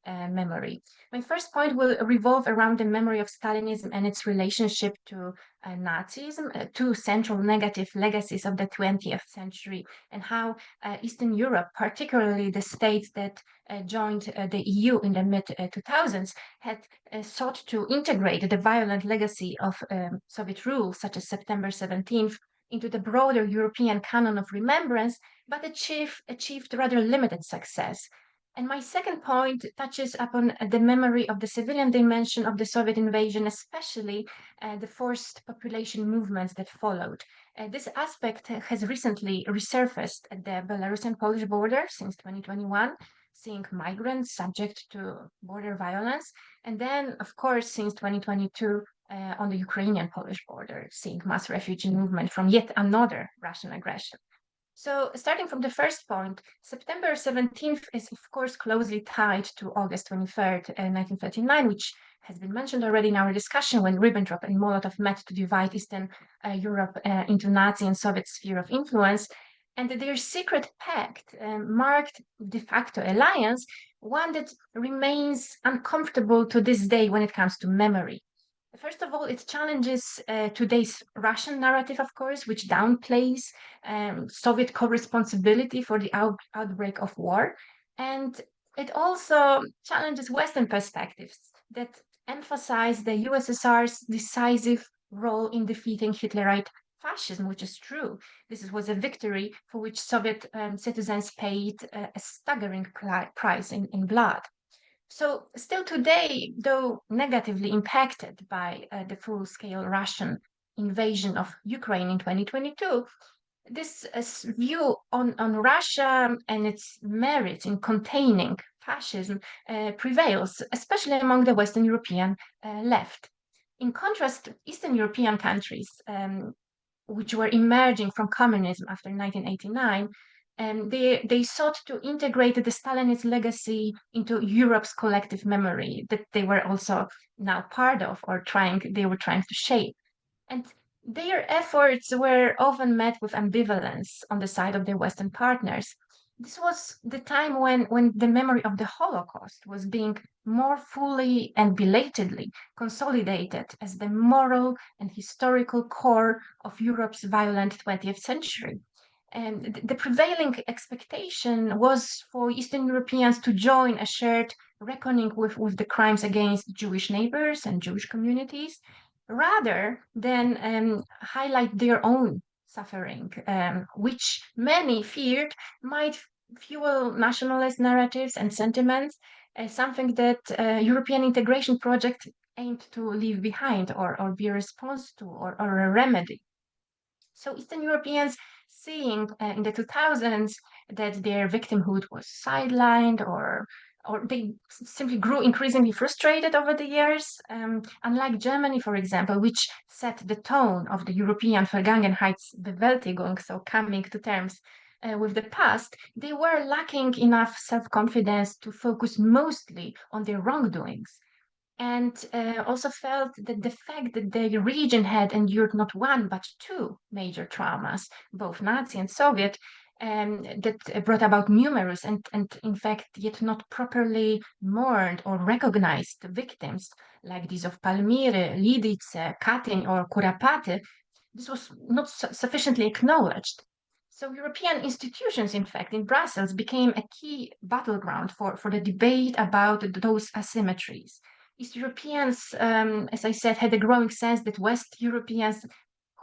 memory. My first point will revolve around the memory of Stalinism and its relationship to Nazism, two central negative legacies of the 20th century, and how Eastern Europe, particularly the states that joined the EU in the mid-2000s, had sought to integrate the violent legacy of Soviet rule, such as September 17th, into the broader European canon of remembrance, but achieved rather limited success. And my second point touches upon the memory of the civilian dimension of the Soviet invasion, especially the forced population movements that followed. This aspect has recently resurfaced at the Belarusian-Polish border since 2021, seeing migrants subject to border violence. And then, of course, since 2022, on the Ukrainian-Polish border, seeing mass refugee movement from yet another Russian aggression. So starting from the first point, September 17th is of course closely tied to August 23rd, 1939, which has been mentioned already in our discussion when Ribbentrop and Molotov met to divide Eastern Europe into Nazi and Soviet sphere of influence. And their secret pact marked de facto alliance, one that remains uncomfortable to this day when it comes to memory. First of all, it challenges today's Russian narrative, of course, which downplays Soviet co-responsibility for the outbreak of war. And it also challenges Western perspectives that emphasize the USSR's decisive role in defeating Hitlerite fascism, which is true. This was a victory for which Soviet citizens paid a staggering price in blood. So still today, though negatively impacted by the full-scale Russian invasion of Ukraine in 2022, this view on Russia and its merits in containing fascism prevails, especially among the Western European left. In contrast, Eastern European countries, which were emerging from communism after 1989, they sought to integrate the Stalinist legacy into Europe's collective memory that they were also now part of or they were trying to shape. And their efforts were often met with ambivalence on the side of their Western partners. This was the time when the memory of the Holocaust was being more fully and belatedly consolidated as the moral and historical core of Europe's violent 20th century. And the prevailing expectation was for Eastern Europeans to join a shared reckoning with the crimes against Jewish neighbors and Jewish communities, rather than highlight their own suffering, which many feared might fuel nationalist narratives and sentiments, something that European integration project aimed to leave behind or be a response to or a remedy. So Eastern Europeans seeing in the 2000s that their victimhood was sidelined or they simply grew increasingly frustrated over the years. Unlike Germany, for example, which set the tone of the European Vergangenheitsbewältigung, so coming to terms with the past, they were lacking enough self-confidence to focus mostly on their wrongdoings. And also felt that the fact that the region had endured not one, but two major traumas, both Nazi and Soviet, that brought about numerous and in fact yet not properly mourned or recognized victims, like these of Palmyre, Lidice, Katyn, or Kuropaty. This was not sufficiently acknowledged. So European institutions, in fact, in Brussels, became a key battleground for the debate about those asymmetries. East Europeans, as I said, had a growing sense that West Europeans,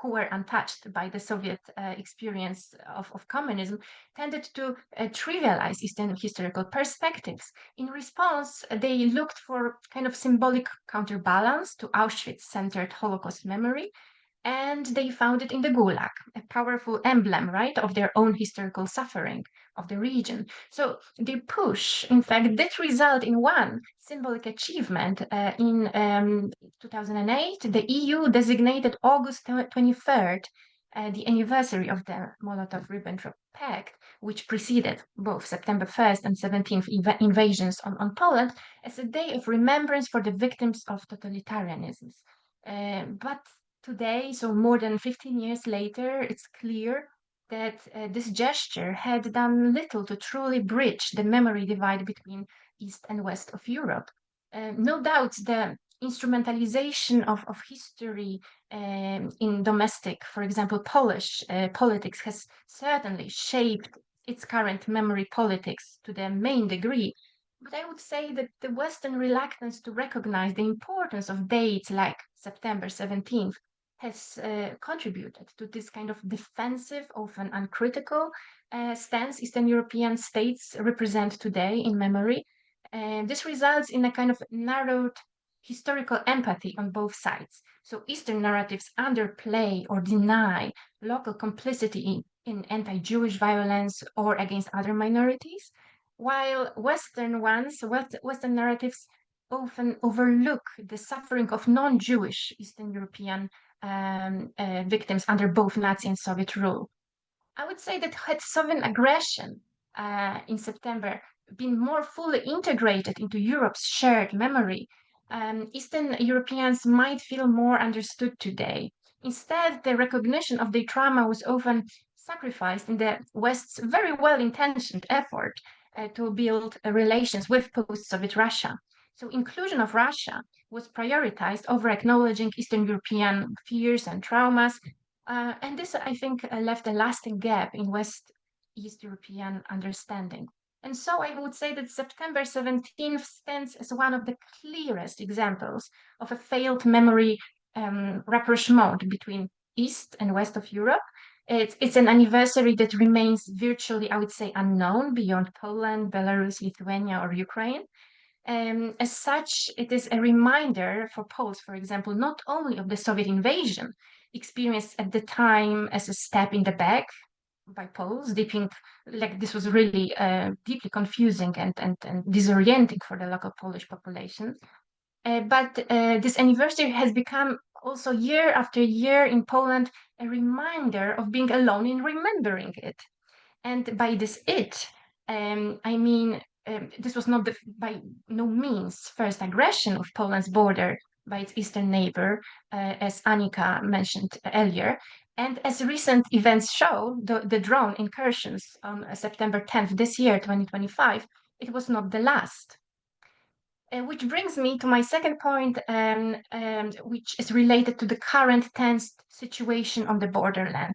who were untouched by the Soviet experience of communism, tended to trivialize Eastern historical perspectives. In response, they looked for kind of symbolic counterbalance to Auschwitz-centered Holocaust memory, and they found it in the Gulag, a powerful emblem, right, of their own historical suffering of the region. So their push, in fact, did result in one symbolic achievement. In 2008, the EU designated August 23rd the anniversary of the Molotov-Ribbentrop Pact, which preceded both September 1st and 17th invasions on Poland, as a day of remembrance for the victims of totalitarianism. But today, so more than 15 years later, it's clear that this gesture had done little to truly bridge the memory divide between East and West of Europe. No doubt the instrumentalization of history in domestic, for example, Polish politics has certainly shaped its current memory politics to the main degree. But I would say that the Western reluctance to recognize the importance of dates like September 17th has contributed to this kind of defensive, often uncritical stance Eastern European states represent today in memory. This results in a kind of narrowed historical empathy on both sides. So Eastern narratives underplay or deny local complicity in anti-Jewish violence or against other minorities, while Western narratives often overlook the suffering of non-Jewish Eastern European victims under both Nazi and Soviet rule. I would say that had Soviet aggression in September been more fully integrated into Europe's shared memory, Eastern Europeans might feel more understood today. Instead, the recognition of their trauma was often sacrificed in the West's very well-intentioned effort to build relations with post-Soviet Russia. So inclusion of Russia was prioritized over acknowledging Eastern European fears and traumas. And this, I think, left a lasting gap in West-East European understanding. And so I would say that September 17th stands as one of the clearest examples of a failed memory rapprochement between East and West of Europe. It's an anniversary that remains virtually, I would say, unknown beyond Poland, Belarus, Lithuania, or Ukraine. As such, it is a reminder for Poles, for example, not only of the Soviet invasion experienced at the time as a step in the back by Poles, this was really deeply confusing and disorienting for the local Polish population. But this anniversary has become also year after year in Poland a reminder of being alone in remembering it. And by this I mean this was not by no means first aggression of Poland's border by its eastern neighbor, as Annika mentioned earlier. And as recent events show, the drone incursions on September 10th this year, 2025, it was not the last. Which brings me to my second point, which is related to the current tense situation on the borderland.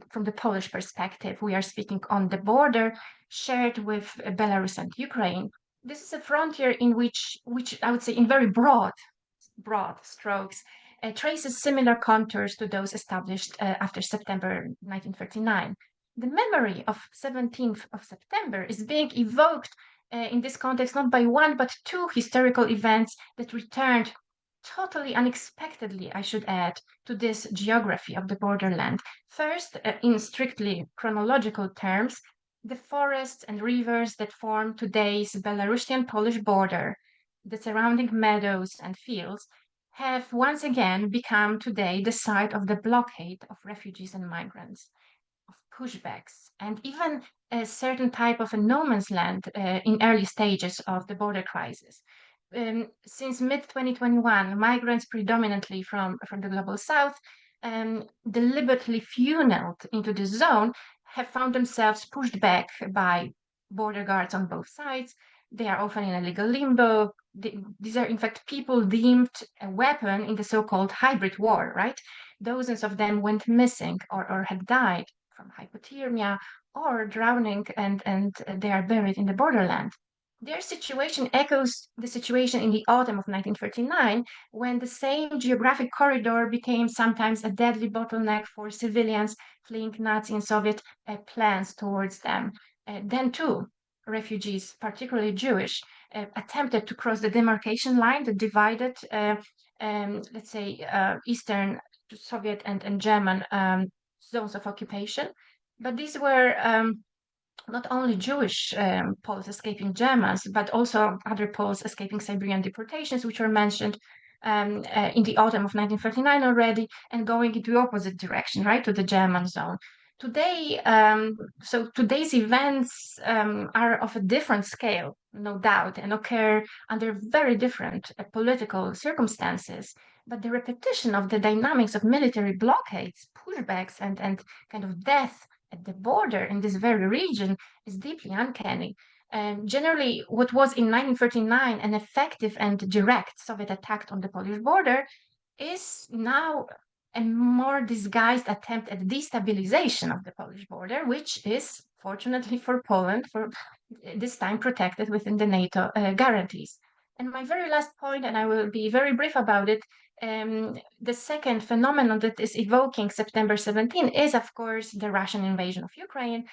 From the Polish perspective, we are speaking on the border shared with Belarus and Ukraine. This is a frontier in which I would say in very broad strokes, traces similar contours to those established after September 1939. The memory of 17th of September is being evoked in this context, not by one, but two historical events that returned totally unexpectedly, I should add, to this geography of the borderland. First, in strictly chronological terms, the forests and rivers that form today's Belarusian-Polish border, the surrounding meadows and fields, have once again become today the site of the blockade of refugees and migrants, of pushbacks, and even a certain type of a no man's land in early stages of the border crisis. Since mid-2021, migrants predominantly from the global south, deliberately funneled into the zone, have found themselves pushed back by border guards on both sides. They are often in a legal limbo. These are, in fact, people deemed a weapon in the so-called hybrid war, right? Dozens of them went missing or had died from hypothermia or drowning, and they are buried in the borderland. Their situation echoes the situation in the autumn of 1939, when the same geographic corridor became sometimes a deadly bottleneck for civilians fleeing Nazi and Soviet plans towards them. Then too, refugees, particularly Jewish, attempted to cross the demarcation line that divided, let's say, Eastern Soviet and German zones of occupation. But these were not only Jewish Poles escaping Germans, but also other Poles escaping Siberian deportations, which were mentioned. in the autumn of 1939 already, and going into the opposite direction, right, to the German zone. Today, so today's events are of a different scale, no doubt, and occur under very different political circumstances. But the repetition of the dynamics of military blockades, pushbacks, and kind of death at the border in this very region is deeply uncanny. Generally, what was in 1939 an effective and direct Soviet attack on the Polish border is now a more disguised attempt at destabilization of the Polish border, which is, fortunately for Poland, for this time protected within the NATO guarantees. And my very last point, and I will be very brief about it, the second phenomenon that is evoking September 17 is, of course, the Russian invasion of Ukraine.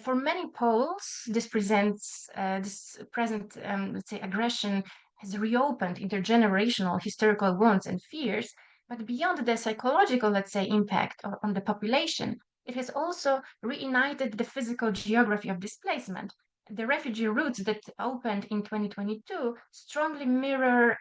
For many Poles, this presents this present, let's say, aggression has reopened intergenerational historical wounds and fears. But beyond the psychological, let's say, impact on the population, it has also reignited the physical geography of displacement. The refugee routes that opened in 2022 strongly mirror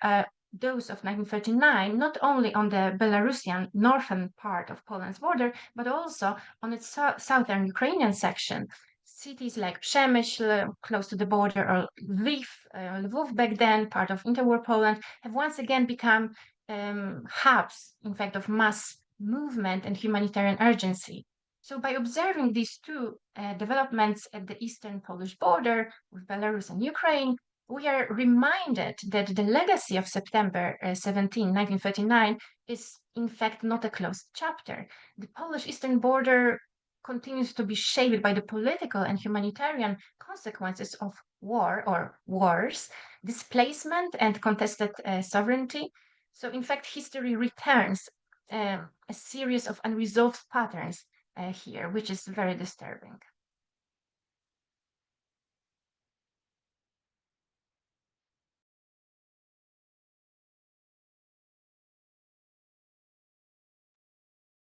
those of 1939, not only on the Belarusian northern part of Poland's border, but also on its southern Ukrainian section. Cities like Przemyśl, close to the border, or Lviv back then, part of interwar Poland, have once again become hubs, in fact, of mass movement and humanitarian urgency. So by observing these two developments at the eastern Polish border with Belarus and Ukraine, we are reminded that the legacy of September 17, 1939 is in fact not a closed chapter. The Polish eastern border continues to be shaped by the political and humanitarian consequences of war or wars, displacement, and contested sovereignty. So in fact, history returns a series of unresolved patterns here, which is very disturbing.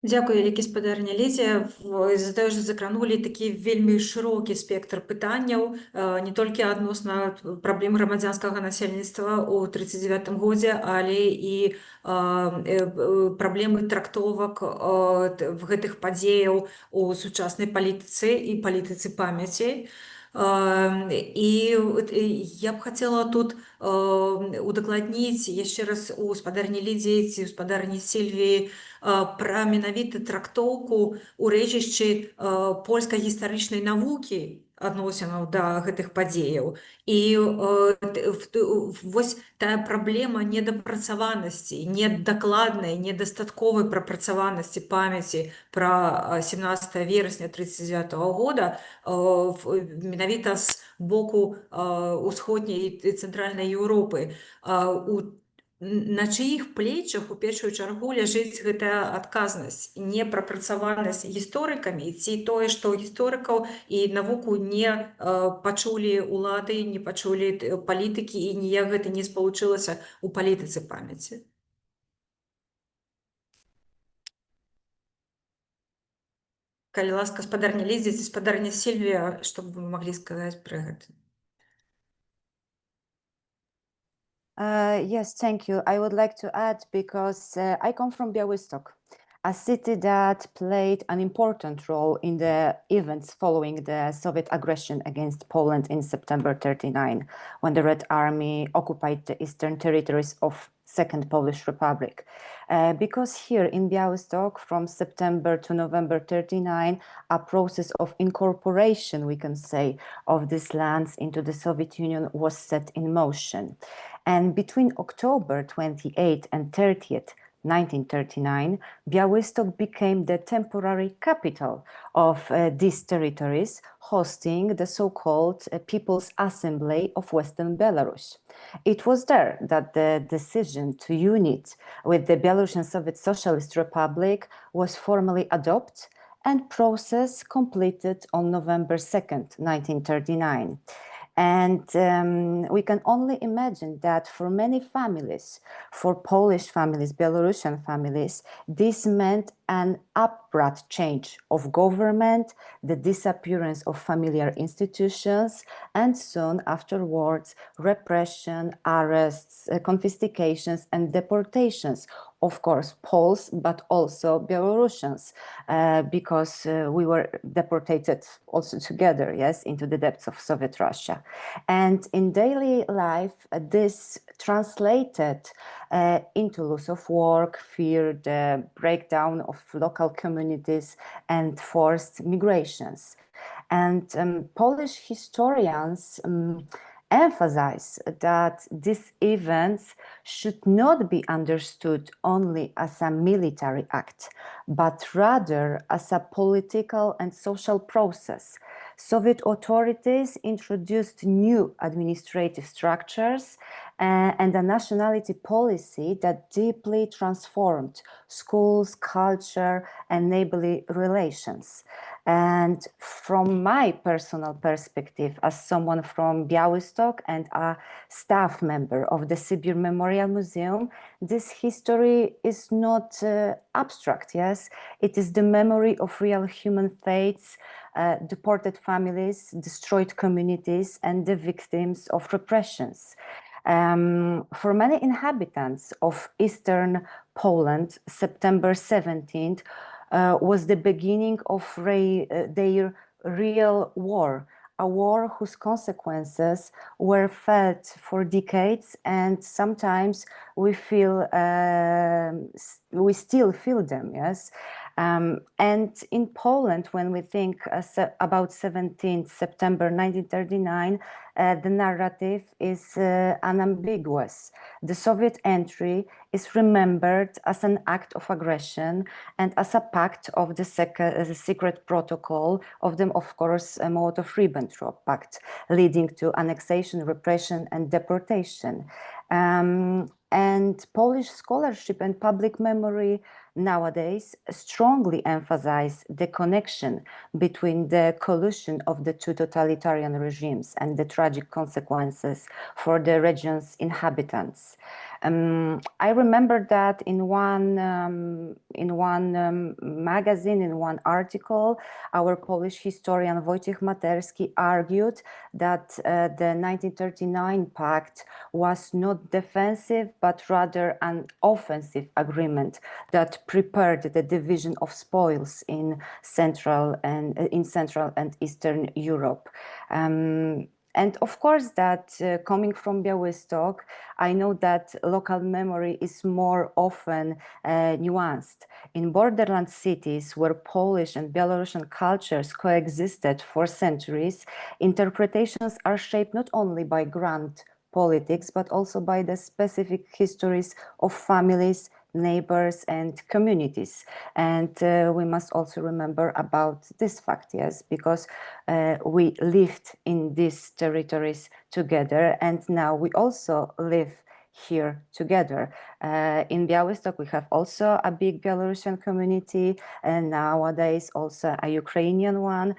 Дзякую, вялікі спадарня Лідзія. З-за таго, што закранулі такі вельмі шырокі спектр пытанняў, не толькі адносна праблем грамадзянскага насельніцтва ў 1939 годзе, але і праблемы трактовак гэтых падзеяў у сучаснай палітыцы і палітыцы памяці. І я б хацела тут удакладніць яшчэ раз у спадарні Лідзіі ці ў спадарні Сільвіі пра менавіта трактоўку ў рэчышчы польскай гістарычнай навукі адносінаў да гэтых падзеяў. І вось тая праблема недапрацаванасці, недакладнай, недастатковай прапрацаванасці памяці пра 17 верасня 1939 года менавіта з боку ўсходняй і цэнтральнай Еўропы. На чыіх плечах у першую чаргу ляжыць гэтая адказнасць, непрапрацаванасць гісторыкамі, ці тое, што гісторыкаў і навуку не пачулі ўлады, не пачулі палітыкі і ніяк гэта не спалучылася ў палітыцы памяці. Калі ласка, спадарня Лідзія ці спадарня Сільвія, што б вы маглі сказаць пра гэта?
Yes, thank you. I would like to add, because I come from Białystok, a city that played an important role in the events following the Soviet aggression against Poland in September 1939, when the Red Army occupied the eastern territories of Second Polish Republic. Because here in Białystok, from September to November 1939, a process of incorporation, we can say, of these lands into the Soviet Union was set in motion. And between October 28 and 30th, 1939, Białystok became the temporary capital of these territories, hosting the so-called People's Assembly of Western Belarus. It was there that the decision to unite with the Belarusian Soviet Socialist Republic was formally adopted, and process completed on November 2nd, 1939. And we can only imagine that for many families, for Polish families, Belarusian families, this meant an abrupt change of government, the disappearance of familiar institutions, and soon afterwards, repression, arrests, confiscations, and deportations. Of course, Poles, but also Belarusians, because we were deported also together, yes, into the depths of Soviet Russia. And in daily life, this translated into loss of work, fear, the breakdown of local communities, and forced migrations. And Polish historians emphasize that these events should not be understood only as a military act, but rather as a political and social process. Soviet authorities introduced new administrative structures and a nationality policy that deeply transformed schools, culture, and neighborly relations. And from my personal perspective, as someone from Białystok and a staff member of the Sibir Memorial Museum, this history is not abstract, yes? It is the memory of real human fates, deported families, destroyed communities, and the victims of repressions. For many inhabitants of Eastern Poland, September 17th was the beginning of their real war, a war whose consequences were felt for decades, and sometimes we feel we still feel them, yes. And in Poland, when we think about 17th September 1939, the narrative is unambiguous. The Soviet entry is remembered as an act of aggression and as a pact of the secret protocol of the, of course, Molotov-Ribbentrop Pact, leading to annexation, repression, and deportation. And Polish scholarship and public memory nowadays strongly emphasize the connection between the collusion of the two totalitarian regimes and the tragic consequences for the region's inhabitants. I remember that in one magazine, in one article, our Polish historian Wojciech Materski argued that the 1939 pact was not defensive, but rather an offensive agreement that prepared the division of spoils in Central and Eastern Europe. And of course that coming from Białystok, I know that local memory is more often nuanced. In borderland cities where Polish and Belarusian cultures coexisted for centuries, interpretations are shaped not only by grand politics, but also by the specific histories of families, neighbors, and communities. And we must also remember about this fact, yes, because we lived in these territories together, and now we also live here together. In Białystok, we have also a big Belarusian community, and nowadays also a Ukrainian one.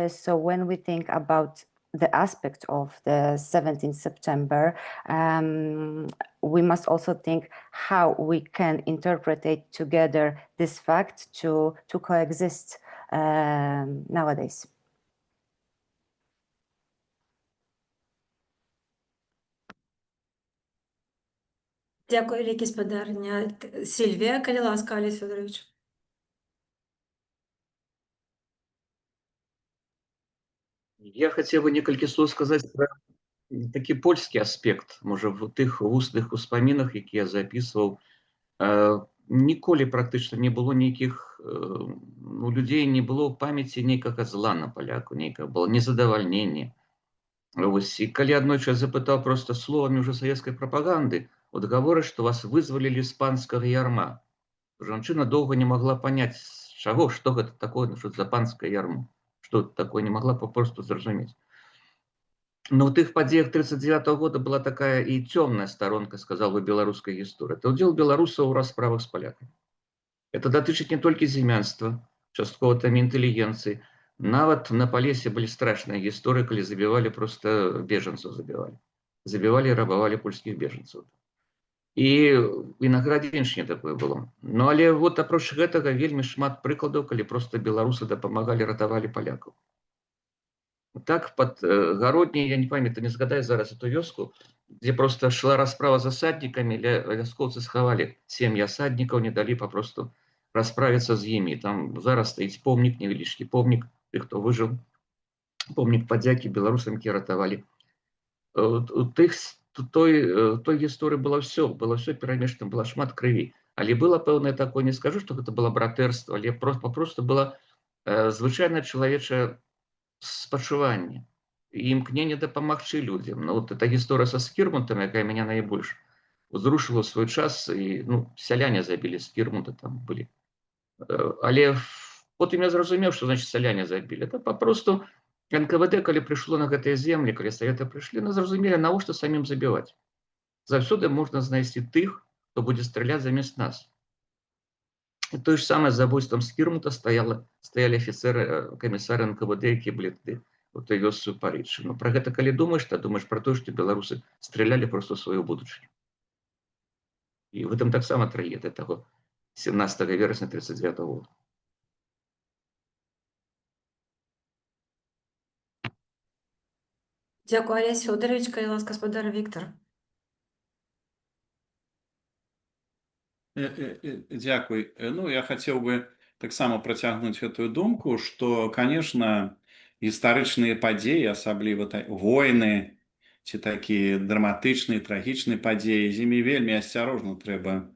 So when we think about the aspect of the 17th September, we must also think how we can interpret together this fact to coexist nowadays.
Дякую, Лікі Сподарня. Сильвія, коли ласка, Олесь Федорович.
Я хотел бы некалькі слоў сказаць пра такі польскі аспект, можа, в тых вусных успамінах, які я записываў. Ніколі практычна не было нейкіх, у людзей не было ў памяці нейкага зла на паляку, нейкага было незадавальненне. Вось, і калі аднойчы я запытаў проста словамі ўжо савецкай прапаганды, от гавораць, што вас вызвалілі з панскага ярма. Жанчына доўга не магла паняць, з чаго, што гэта такое, што за панскае ярмо, што это такое, не магла папросту зразумець. Но в тых падзеях 1939 года была такая і цёмная сторонка, сказал бы, беларускай гісторыі. Это удзел беларусаў у расправах з палякамі. Это датычыць не толькі зімянства, часткова там інтэлігенцыі, Нават на Полесе былі страшныя гісторыі, калі забівалі просто бежанцаў забівалі. Забівалі і рабавалі польскіх бежанцаў. І на Градзеншчыне такое было. Ну, але вот апроч гэтага вельмі шмат прыкладаў, калі просто беларусы дапамагалі, ратавалі палякаў. Так, пад Гародняй, я не памятаю, не згадаю зараз эту вёску, дзе просто шла расправа з асаднікамі, вяскоўцы схавалі сем'і асаднікаў, не далі папросту расправіцца з імі. Там зараз стаіць помнік, невялічкі помнік, тых, хто выжыў, помнік падзякі беларусам, які ратавалі. У той гісторыі было ўсё перамешана, было шмат крыві. Але было пэўнае такое, не скажу, што гэта было братэрства, але папросту было звычайнае чалавечае спачуванне і імкненне дапамагчы людзям. Ну, вот эта гісторыя са Скірмунтам, якая мяне найбольш узрушыла ў свой час, і сяляне забілі Скірмунта, там былі. Але потым я зразумеў, што значыць сяляне забілі. Это папросту НКВД, калі прыйшло на гэтыя землі, калі саветы прыйшлі, зразумелі, навошта самім забіваць. Заўсёды можна знайсці тых, хто будзе страляць замест нас. І тое ж самае з забойствам Скірмута стаялі афіцэры, камісары НКВД, якія былі тады у той вёсцы ў Парыжы. Ну, пра гэта калі думаеш, то думаеш пра тое, што беларусы стралялі проста ў сваю будучыню. І в этом таксама трагедыя таго 17 верасня 1939 года.
Дякую, Олесь Федорович, Кайлас, господар Віктор.
Дзякуй. Ну, я хацеў бы таксама працягнуць гэтую думку, што, конечно, гістарычныя падзеі, асабліва войны, ці такія драматычныя, трагічныя падзеі, з імі вельмі асцярожна трэба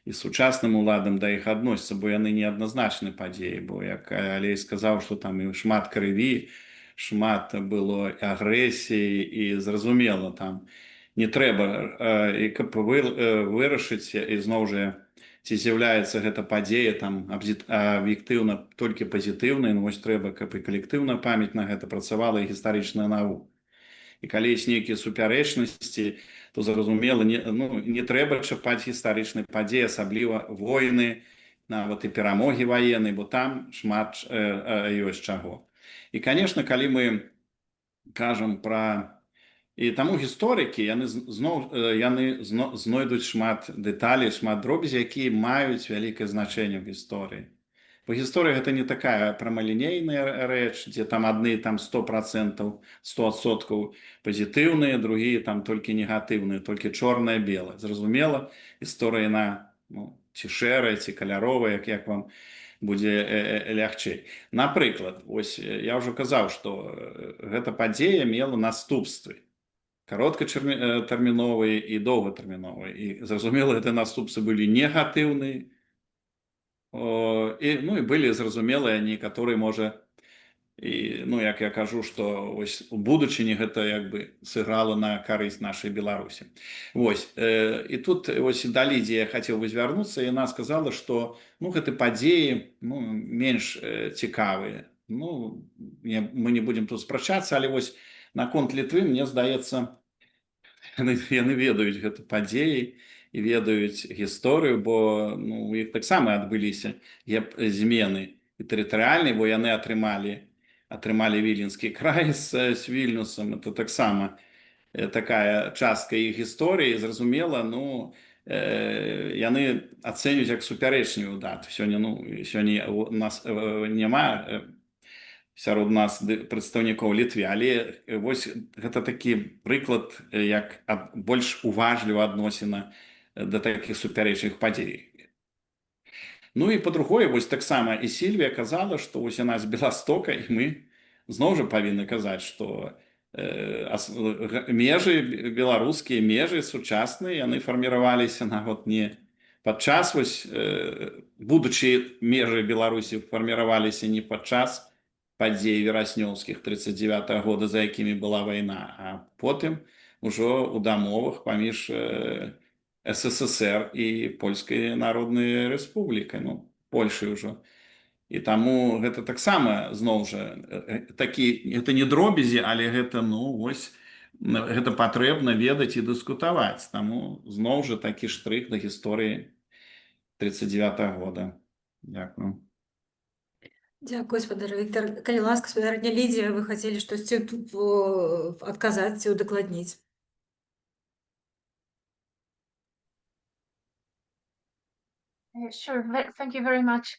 і сучасным уладам да іх адносіцца, бо яны неадназначны падзеі, бо, як Алей сказаў, што там і шмат крыві, шмат было агрэсіі, і зразумела, там не трэба, і каб вырашыць, і зноў жа, ці з'яўляецца гэта падзея там аб'ектыўна толькі пазітыўнай, ну вось трэба, каб і калектыўная памяць на гэта працавала, і гістарычная навука. І калі ёсць нейкія супярэчнасці, то зразумела, не трэба чапаць гістарычнай падзеі, асабліва войны, нават і перамогі ваеннай, бо там шмат ёсць чаго. І, конечно, калі мы кажам пра... І таму гісторыкі, яны знойдуць шмат дэталей, шмат дробязей, якія маюць вялікае значэнне ў гісторыі. Бо гісторыя гэта не такая прамалінейная рэч, дзе там адны там 100%, 100% пазітыўныя, другія там толькі негатыўныя, толькі чорнае-белае. Зразумела, гісторыя яна ці шэрая, ці каляровая, як вам будзе лягчэй. Напрыклад, вось я ўжо казаў, што гэта падзея мела наступствы. Кароткатэрміновыя і доўгатэрміновыя. І, зразумела, гэтыя наступствы былі негатыўныя, і былі, зразумелыя, некаторыя, можа, як я кажу, што у будучыні гэта як бы сыграла на карысць нашай Беларусі. Вось, і тут да Лідзі я хацеў бы звярнуцца, яна сказала, што гэты падзеі менш цікавыя. Мы не будзем тут спрачацца, але вось наконт Літвы, мне здаецца, яны ведаюць гэта падзеі і ведаюць гісторыю, бо у іх таксама адбыліся змены і тэрытарыяльныя, бо яны атрымалі Віленскі край з Вільнюсам. Это таксама такая частка іх гісторыі. Зразумела, яны ацэньваюць як супярэчную дату. Сёння у нас няма сярод нас прадстаўнікоў Літвы, але вось гэта такі прыклад, як больш уважліва адносіна да такіх супярэчных падзей. Ну і па-другое, вось таксама і Сільвія казала, што вось яна з Беластока, і мы зноў жа павінны казаць, што межы, беларускія межы сучасныя, яны фарміраваліся нават не падчас, вось будучы межы Беларусі фарміраваліся не падчас падзей вераснёўскіх 1939 года, за якімі была вайна, а потым ужо ў дамовах паміж СССР і Польскай Народнай Рэспублікай, Польшай ужо. І таму гэта таксама, зноў жа, гэта не дробязі, але гэта, гэта патрэбна ведаць і дыскутаваць. Таму зноў жа такі штрых да гісторыі 1939 года. Дякую.
Дзякуй, спадар Віктор. Калі ласка, спадарня Лідія, вы хацелі штосьці тут адказаць ці удакладніць?
Sure. Thank you very much,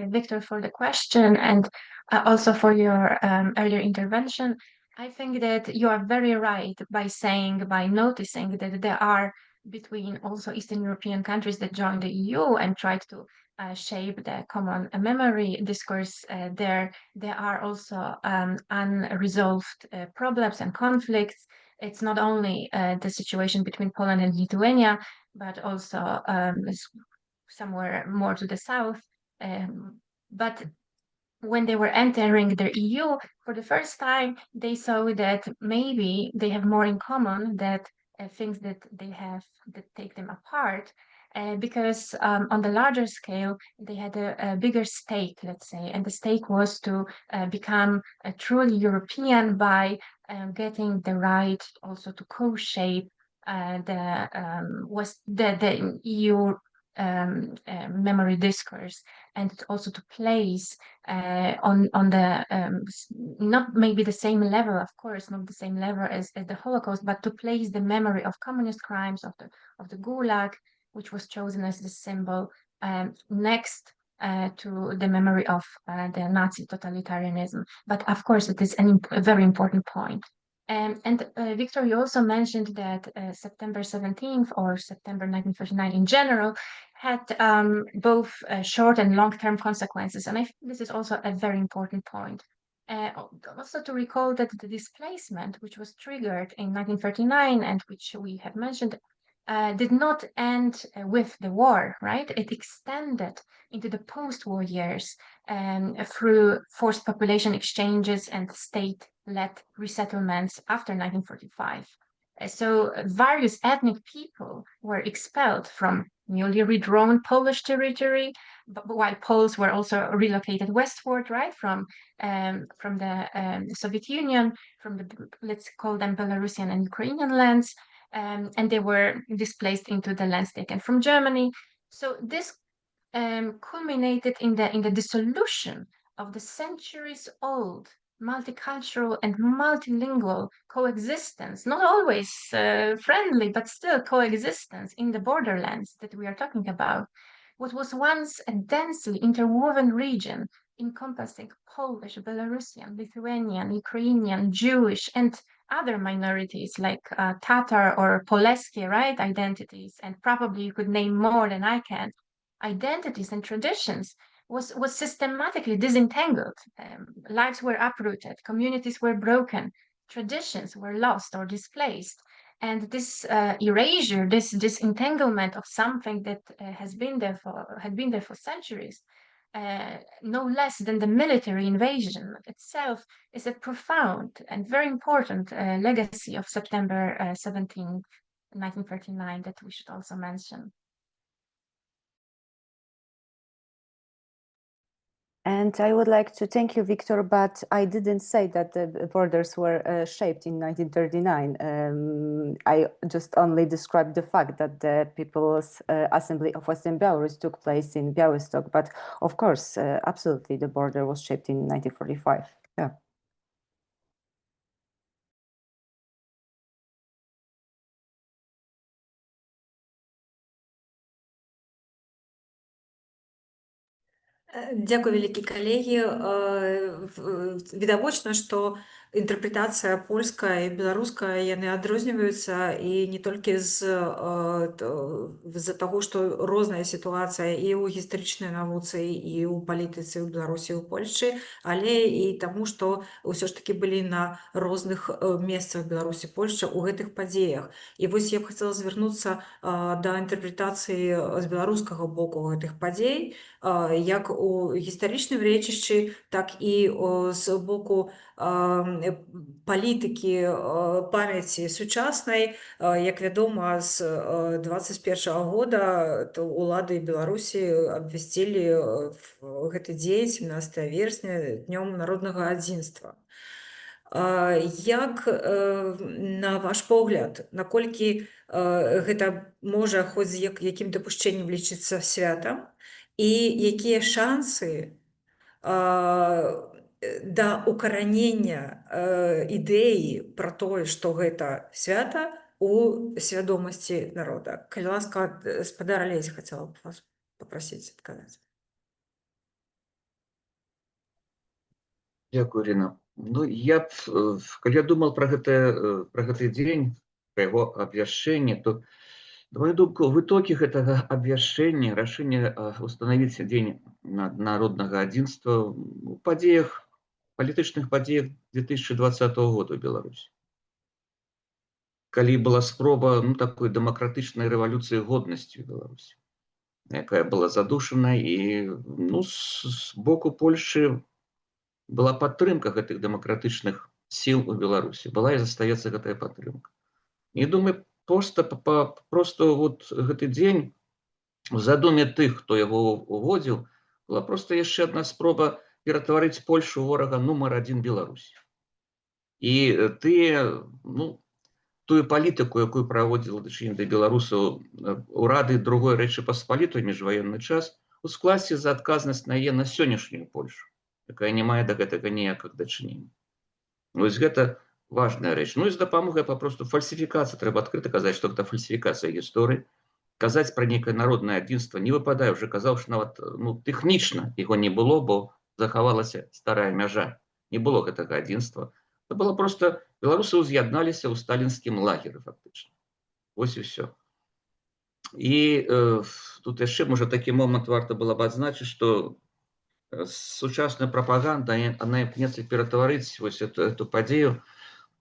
Victor, for the question and also for your earlier intervention. I think that you are very right by noticing that there are between also Eastern European countries that joined the EU and tried to shape the common memory discourse. There are also unresolved problems and conflicts. It's not only the situation between Poland and Lithuania, but also somewhere more to the south. But when they were entering the EU for the first time, they saw that maybe they have more in common that things that they have that take them apart. Because on the larger scale, they had a bigger stake, let's say, and the stake was to become a truly European by getting the right also to co-shape the EU memory discourse, and also to place on the not maybe the same level, of course, not the same level as the Holocaust, but to place the memory of communist crimes of the Gulag, which was chosen as the symbol, next to the memory of the Nazi totalitarianism. But of course, it is a very important point. And Victor, you also mentioned that September 17th or September 1939 in general had both short and long-term consequences. And I think this is also a very important point. Also to recall that the displacement, which was triggered in 1939 and which we have mentioned, did not end with the war, right? It extended into the post-war years through forced population exchanges and state-led resettlements after 1945. So various ethnic people were expelled from newly redrawn Polish territory, but while Poles were also relocated westward, right, from the Soviet Union, from the, let's call them Belarusian and Ukrainian lands, and they were displaced into the lands taken from Germany. So this culminated in the dissolution of the centuries-old multicultural and multilingual coexistence, not always friendly, but still coexistence in the borderlands that we are talking about. What was once a densely interwoven region encompassing Polish, Belarusian, Lithuanian, Ukrainian, Jewish, and other minorities like Tatar or Poleskie, right, identities, and probably you could name more than I can, identities and traditions was systematically disentangled. Lives were uprooted, communities were broken, traditions were lost or displaced. And this erasure, this disentanglement of something that had been there for centuries, no less than the military invasion itself, is a profound and very important legacy of September 17th, 1939 that we should also mention.
And I would like to thank you, Victor, but I didn't say that the borders were shaped in 1939. I just only described the fact that the People's Assembly of Western Belarus took place in Białystok. But of course, absolutely, the border was shaped in 1945. Yeah.
Дзякуй, вялікі калегі. Відавочна, што інтэрпрэтацыя польская і беларуская яны адрозніваюцца і не толькі з-за таго, што розная сітуацыя і ў гістарычнай навуцы, і ў палітыцы ў Беларусі, ў Польшчы, але і таму, што ўсё ж такі былі на розных месцах Беларусі, Польшчы ў гэтых падзеях. І вось я б хацела звярнуцца да інтэрпрэтацыі з беларускага боку гэтых падзей, як у гістарычным рэчышчы, так і з боку палітыкі памяці сучаснай. Як вядома, з 21-го года улады Беларусі абвясцілі гэты дзень 17 верасня днём народнага адзінства. Як, на ваш погляд, наколькі гэта можа хоць з якім дапушчэннем лічыцца святам, і якія шансы да укаранення ідэі пра тое, што гэта свята у свядомасці народа. Калі ласка, спадар Алесь, хацела б вас папрасіць адказаць.
Дякую, Ирина. Ну, калі я думал про гэты дзень, про его абвяшчэнне, то, на мою думку, в итоге гэтага абвяшчэння, рашэння установить День народнага адзінства у падзеях, палітычных падзеях 2020 года в Беларусі. Калі была спроба такой дэмакратычнай рэвалюцыі годнасці в Беларусі, якая была задушана, і з боку Польши была падтрымка гэтых дэмакратычных сіл у Беларусі, была і застаецца гэтая падтрымка. І думаю, просто вот гэты дзень у задуме тых, хто яго уводзіў, была просто яшчэ адна спроба ператварыць Польшу ворага нумар 1 Беларусі. І тую палітыку, якую праводзіла дачыненне да беларусаў урады другой Рэчы Паспалітай міжваенны час, ускласці за адказнасць на яе на сённяшнюю Польшу, якая не мае да гэтага ніякага дачынення. Вось гэта важная рэч. І з дапамогай папросту фальсіфікацыі, трэба адкрыта казаць, што гэта фальсіфікацыя гісторыі, казаць пра нейкае народнае адзінства не выпадае, уже казаў, што нават тэхнічна яго не было, бо захавалася старая мяжа. Не было гэтага адзінства. Это было просто беларусы уз'ядналіся ў сталінскім лагеры, фактычна. Вось і ўсё. І тут яшчэ, можа, такі момант варта было б адзначыць, што сучасная прапаганда, она імкнецца ператварыць вось эту падзею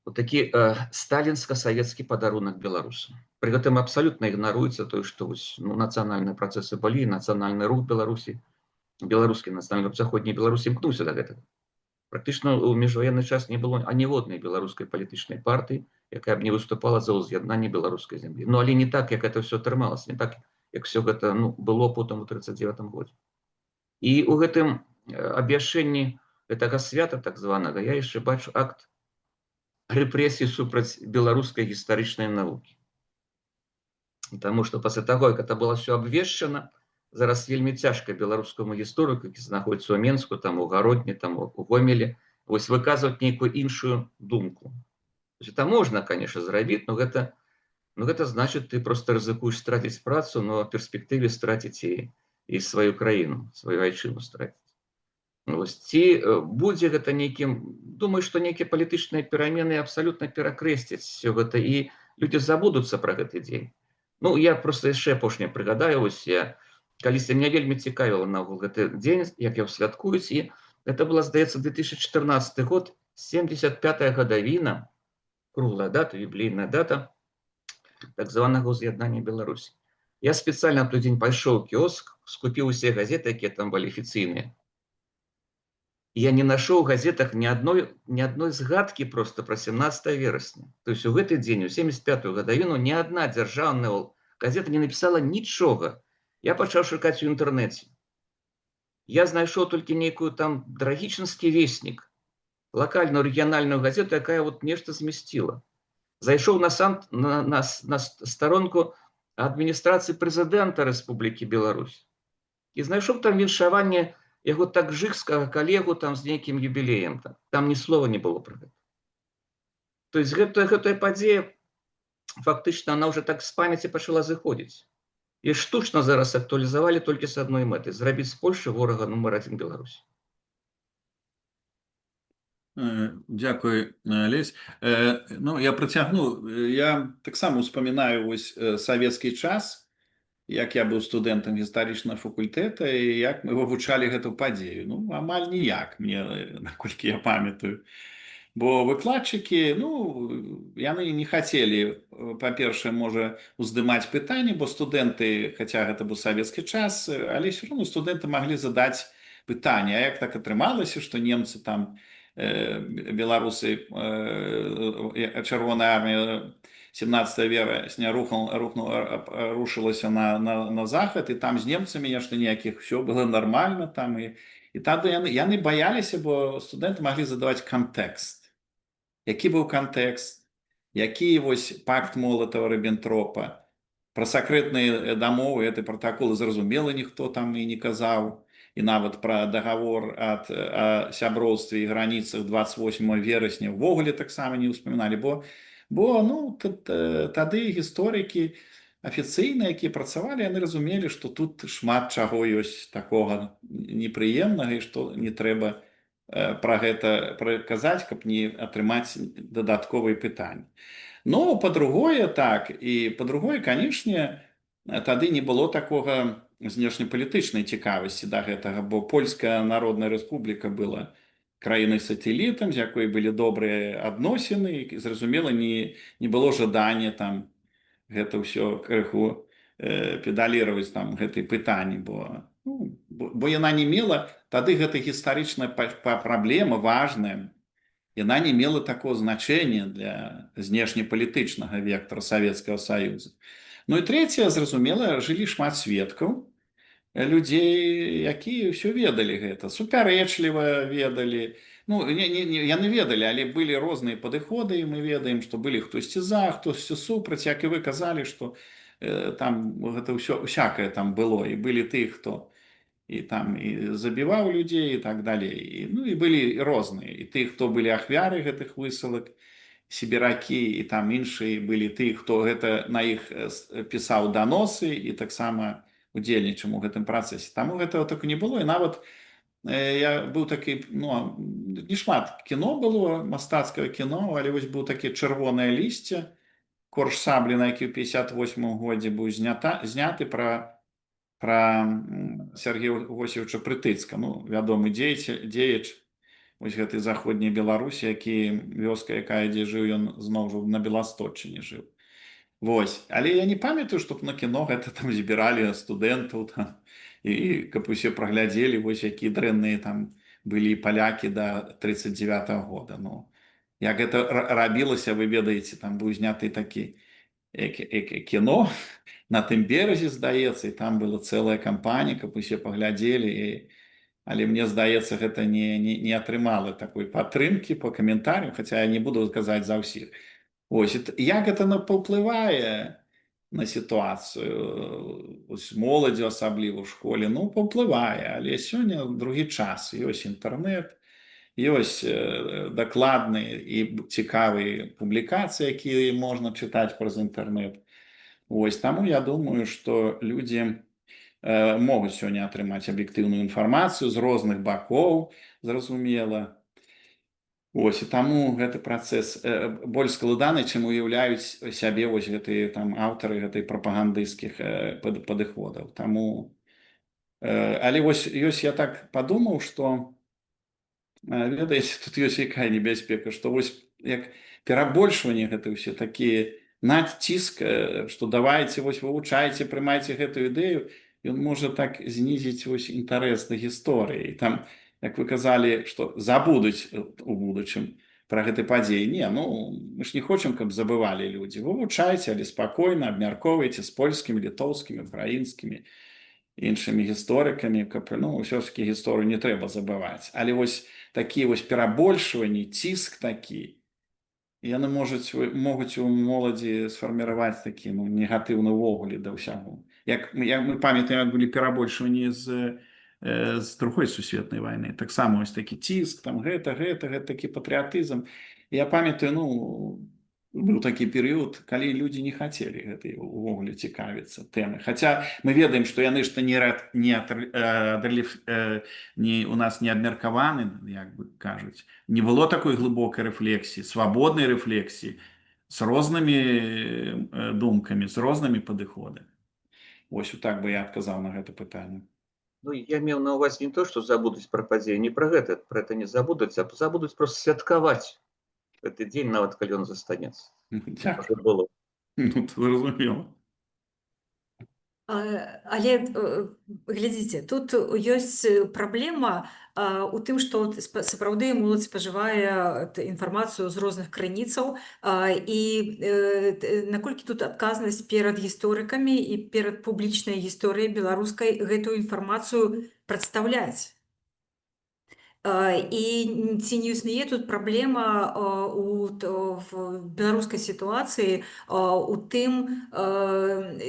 у такі сталінска-савецкі падарунак беларусам. Пры гэтым абсалютна ігнаруецца тое, што нацыянальныя працэсы былі, нацыянальны рух Беларусі, беларускі нацыянальны рух заходняй Беларусі імкнуўся да гэтага. Практычна ў міжваенны час не было аніводнай беларускай палітычнай партыі, якая б не выступала за ўз'яднанне беларускай зямлі. Але не так, як это все атрымалася, не так, як все гэта было потым у 1939 годзе. І ў гэтым абвяшчэнні гэтага свята, так званага, я яшчэ бачу акт рэпрэсій супраць беларускай гістарычнай навукі. Таму што пасля таго, як это было все абвешчана, зараз вельмі цяжка беларускаму гісторыку, які знаходіцца ў Менску, там у Гародні, там у Гомелі, вось выказваць нейкую іншую думку. Это можна, конечно, зрабіць, но гэта значыць, ты просто рызыкуеш страціць працу, но в перспектыве страціць і сваю краіну, сваю айчыну страціць. Ці будзе гэта нейкім, думаю, што нейкія палітычныя перамены абсалютна перакрэсцяць все гэта, і людзі забудуцца пра гэты дзень. Я просто яшчэ апошняе прыгадаю, калісьці меня вельмі цікавіла наогул гэты дзень, як яго святкуюць, і это была, здаецца, 2014 год, 75-я гадавіна, круглая дата, юбілейная дата так званага ўз'яднання Беларусі. Я спецыяльна ў той дзень пайшоў у кіоск, скупіў усе газеты, якія там былі афіцыйныя. Я не нашоў у газетах ні адной згадкі просто пра 17 верасня. То есть у гэты дзень, у 75-ю гадавіну, ні адна дзяржаўная газета не напісала нічога. Я пачаў шукаць у інтэрнэце. Я знайшоў толькі нейкую там Драгічынскі веснік, лакальную рэгіянальную газету, якая вот нешта змясціла. Зайшоў на старонку адміністрацыі прэзідэнта Рэспублікі Беларусь і знайшоў там віншаванне яго таджыкскага калегу там з нейкім юбілеем. Там ні слова не было пра гэта. То есть гэтая падзея, фактычна, она уже так з памяці пачала зыходзіць. І штучна зараз актуалізавалі толькі з адной мэтай – зрабіць з Польши ворага нумар 1 Беларусі.
Дякую, Лесь. Я працягну. Я таксама успамінаю савецкі час, як я быў студэнтам гістарычнага факультэта і як мы вывучалі гэту падзею. Амаль ніяк, наколькі я памятаю. Бо выкладчыкі, яны не хацелі, па-першае, можа, уздымаць пытанні, бо студэнты, хаця гэта быў савецкі час, але ўсё роўна студэнты маглі задаць пытанне, а як так атрымалася, што немцы там, беларусы, Чырвоная армія 17 верасня рушылася на захад, і там з немцамі нешта ніякіх, все было нормально там, і тады яны баяліся, бо студэнты маглі задаваць кантэкст. Які быў кантэкст, які пакт Молатава-Ріббентропа, пра сакрэтныя дамовы, гэты пратаколы, зразумела, ніхто там і не казаў. і нават пра дагавор о сяброўстве і граніцах 28 верасня ўвогуле таксама не ўспаміналі, бо ну, тады гісторыкі афіцыйныя, якія працавалі, яны разумелі, што тут шмат чаго ёсць такога непрыемнага і што не трэба пра гэта казаць, каб не атрымаць дадатковыя пытанні. Ну, па-другое, так, і па-другое, канешне, тады не было такога знешнепалітычнай цікавасці да гэтага, бо Польская Народная Рэспубліка была краінай-сацэлітам, з якой былі добрыя адносіны, і, зразумела, не было жадання там гэта ўсё крыху педаліраваць там гэтыя пытанні, бо яна не мела, тады гэта гістарычная праблема важная, яна не мела такого значення для знешнепалітычнага вектара Савецкага Саюза. Ну і трэцяе, зразумела, жылі шмат сведкаў, людзей, якія ўсё ведалі гэта, супярэчліва ведалі. Ну, яны ведалі, але былі розныя падыходы, і мы ведаем, што былі хтосьці за, хтосьці супраць, як і вы казалі, што там гэта ўсё усякае там было, і былі тых, хто і там і забіваў людзей і так далей. Ну і былі розныя, і тых, хто былі ахвяры гэтых высылак, сібіракі, і там іншыя былі тых, хто гэта на іх пісаў даносы і таксама удзельнічаў у гэтым працэсе. Таму гэтага так не было, і нават я быў такі, ну, не шмат кіно было, мастацкага кіно, але вось быў такі «Чырвонае лісце», корж саблі, на які ў 58 годзе быў зняты пра Сергея Восевіча Прытыцка, ну, вядомы дзеяч вось гэтай заходняй Беларусі, вёска, якая дзе жыў, ён зноў жа на Беласточчыне жыў. Вось. Але я не памятаю, чтоб на кіно гэта там збіралі студэнтаў там, і каб усе праглядзелі, вось якія дрэнныя там былі палякі да 39-го года. Ну, як гэта рабілася, вы ведаеце, там быў зняты такі кіно на тым беразе, здаецца, і там была цэлая кампанія, каб усе паглядзелі, але мне здаецца, гэта не атрымала такой падтрымкі па каментарям, хаця я не буду казаць за ўсіх. Ось, як гэта паўплывае на сітуацыю, ось моладзі асабліва ў школе, ну, паўплывае, але сёння другі час, ёсць інтэрнэт, ёсць дакладныя і цікавыя публікацыі, якія можна чытаць праз інтэрнэт. Ось, таму я думаю, што людзі могуць сёння атрымаць аб'ектыўную інфармацыю з розных бакоў, зразумела. Ось, і таму гэты працэс больш складаны, чым уяўляюць сябе вось гэтыя там аўтары гэтай прапагандысцкіх падыходаў. Таму, але вось ёсць, я так падумаў, што, ведаеце, тут ёсць якая небяспека, што вось як перабольшванне гэта ўсе такія націск, што давайце, вось вывучайце, прымайце гэтую ідэю, ён можа так знізіць вось інтарэс да гісторыі. Там, як вы казалі, што забудуць у будучым пра гэты падзеі. Не, ну, мы ж не хочам, каб забывалі людзі. Вывучайце, але спакойна абмяркоўвайце з польскімі, літоўскімі, украінскімі, іншымі гісторыкамі, каб, ну, ўсё ж такі гісторыю не трэба забываць. Але вось такія вось перабольшванні, ціск такі, яны могуць у моладзі сфарміраваць такі, ну, негатыўны ўвогуле да ўсяго. Як мы памятаем, былі перабольшванні з другой сусветнай вайны. Таксама ось такі ціск, там гэта такі патрыятызм. Я памятаю, ну, быў такі перыяд, калі людзі не хацелі гэтай увогуле цікавіцца тэмы. Хаця мы ведаем, што яны ж у нас не абмеркаваны, як бы кажуць. Не было такой глыбокай рэфлексіі, свабоднай рэфлексіі, з рознымі думкамі, з рознымі падыходамі. Вось так бы я адказаў на гэта пытанне.
Ну, я меў на ўвазе не то, што забудуць пра падзеі, не пра гэта не забудуць, а забудуць проста святкаваць гэты дзень, нават калі ён застанецца.
Дзякую. Ну, зразумела.
Але глядзіце, тут ёсць праблема у тым, што сапраўды моладзь спажывае інфармацыю з розных крыніцаў, і наколькі тут адказнасць перад гісторыкамі і перад публічнай гісторыяй беларускай гэтую інфармацыю прадстаўляць. І ці не існує тут праблема в беларускай сітуацыі у тым,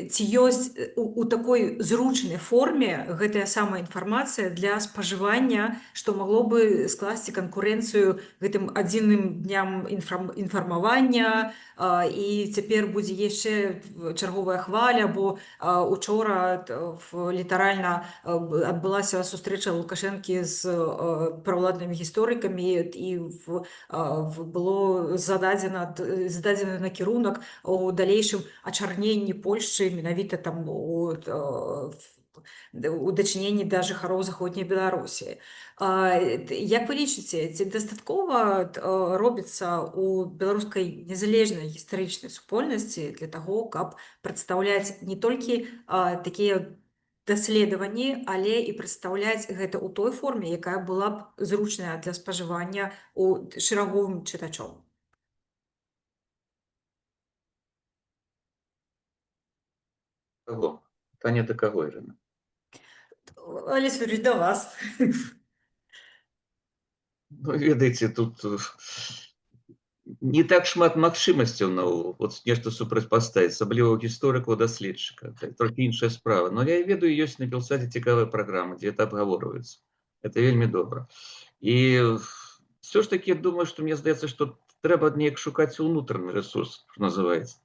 ці ёсць у такой зручнай форме гэтая самая інфармацыя для спажывання, што магло бы скласці канкурэнцыю гэтым адзіным дням інфармавання, і цяпер будзе яшчэ чарговая хваля, бо учора літаральна адбылася сустрэча Лукашэнкі з праваладнымі гісторыкамі, і было зададзены накірунак у далейшым ачарненні Польшчы менавіта там у дачыненні да жыхароў заходняй Беларусі. Як вы лічыце, ці дастаткова робіцца у беларускай незалежнай гістарычнай супольнасці для таго, каб прадстаўляць не толькі такія даследаванні, але і прадстаўляць гэта ў той форме, якая была б зручная для спажывання у шэраговым чытачом?
Кого? Таня, до кого, Ірина?
Олесь Юрійович, до вас.
Ну, ведаеце, тут не так шмат магчымасцяў наогул вот нешта супрацьпаставіць, асабліва ў гісторыкаў, даследчыка. Трохі іншая справа. Но я ведаю, ёсць на Белсаце цікавая праграма, дзе это абгаворваецца. Это вельмі добра. І все ж таки думаю, што мне здаецца, што трэба неяк шукаць унутраны ресурс, што называецца.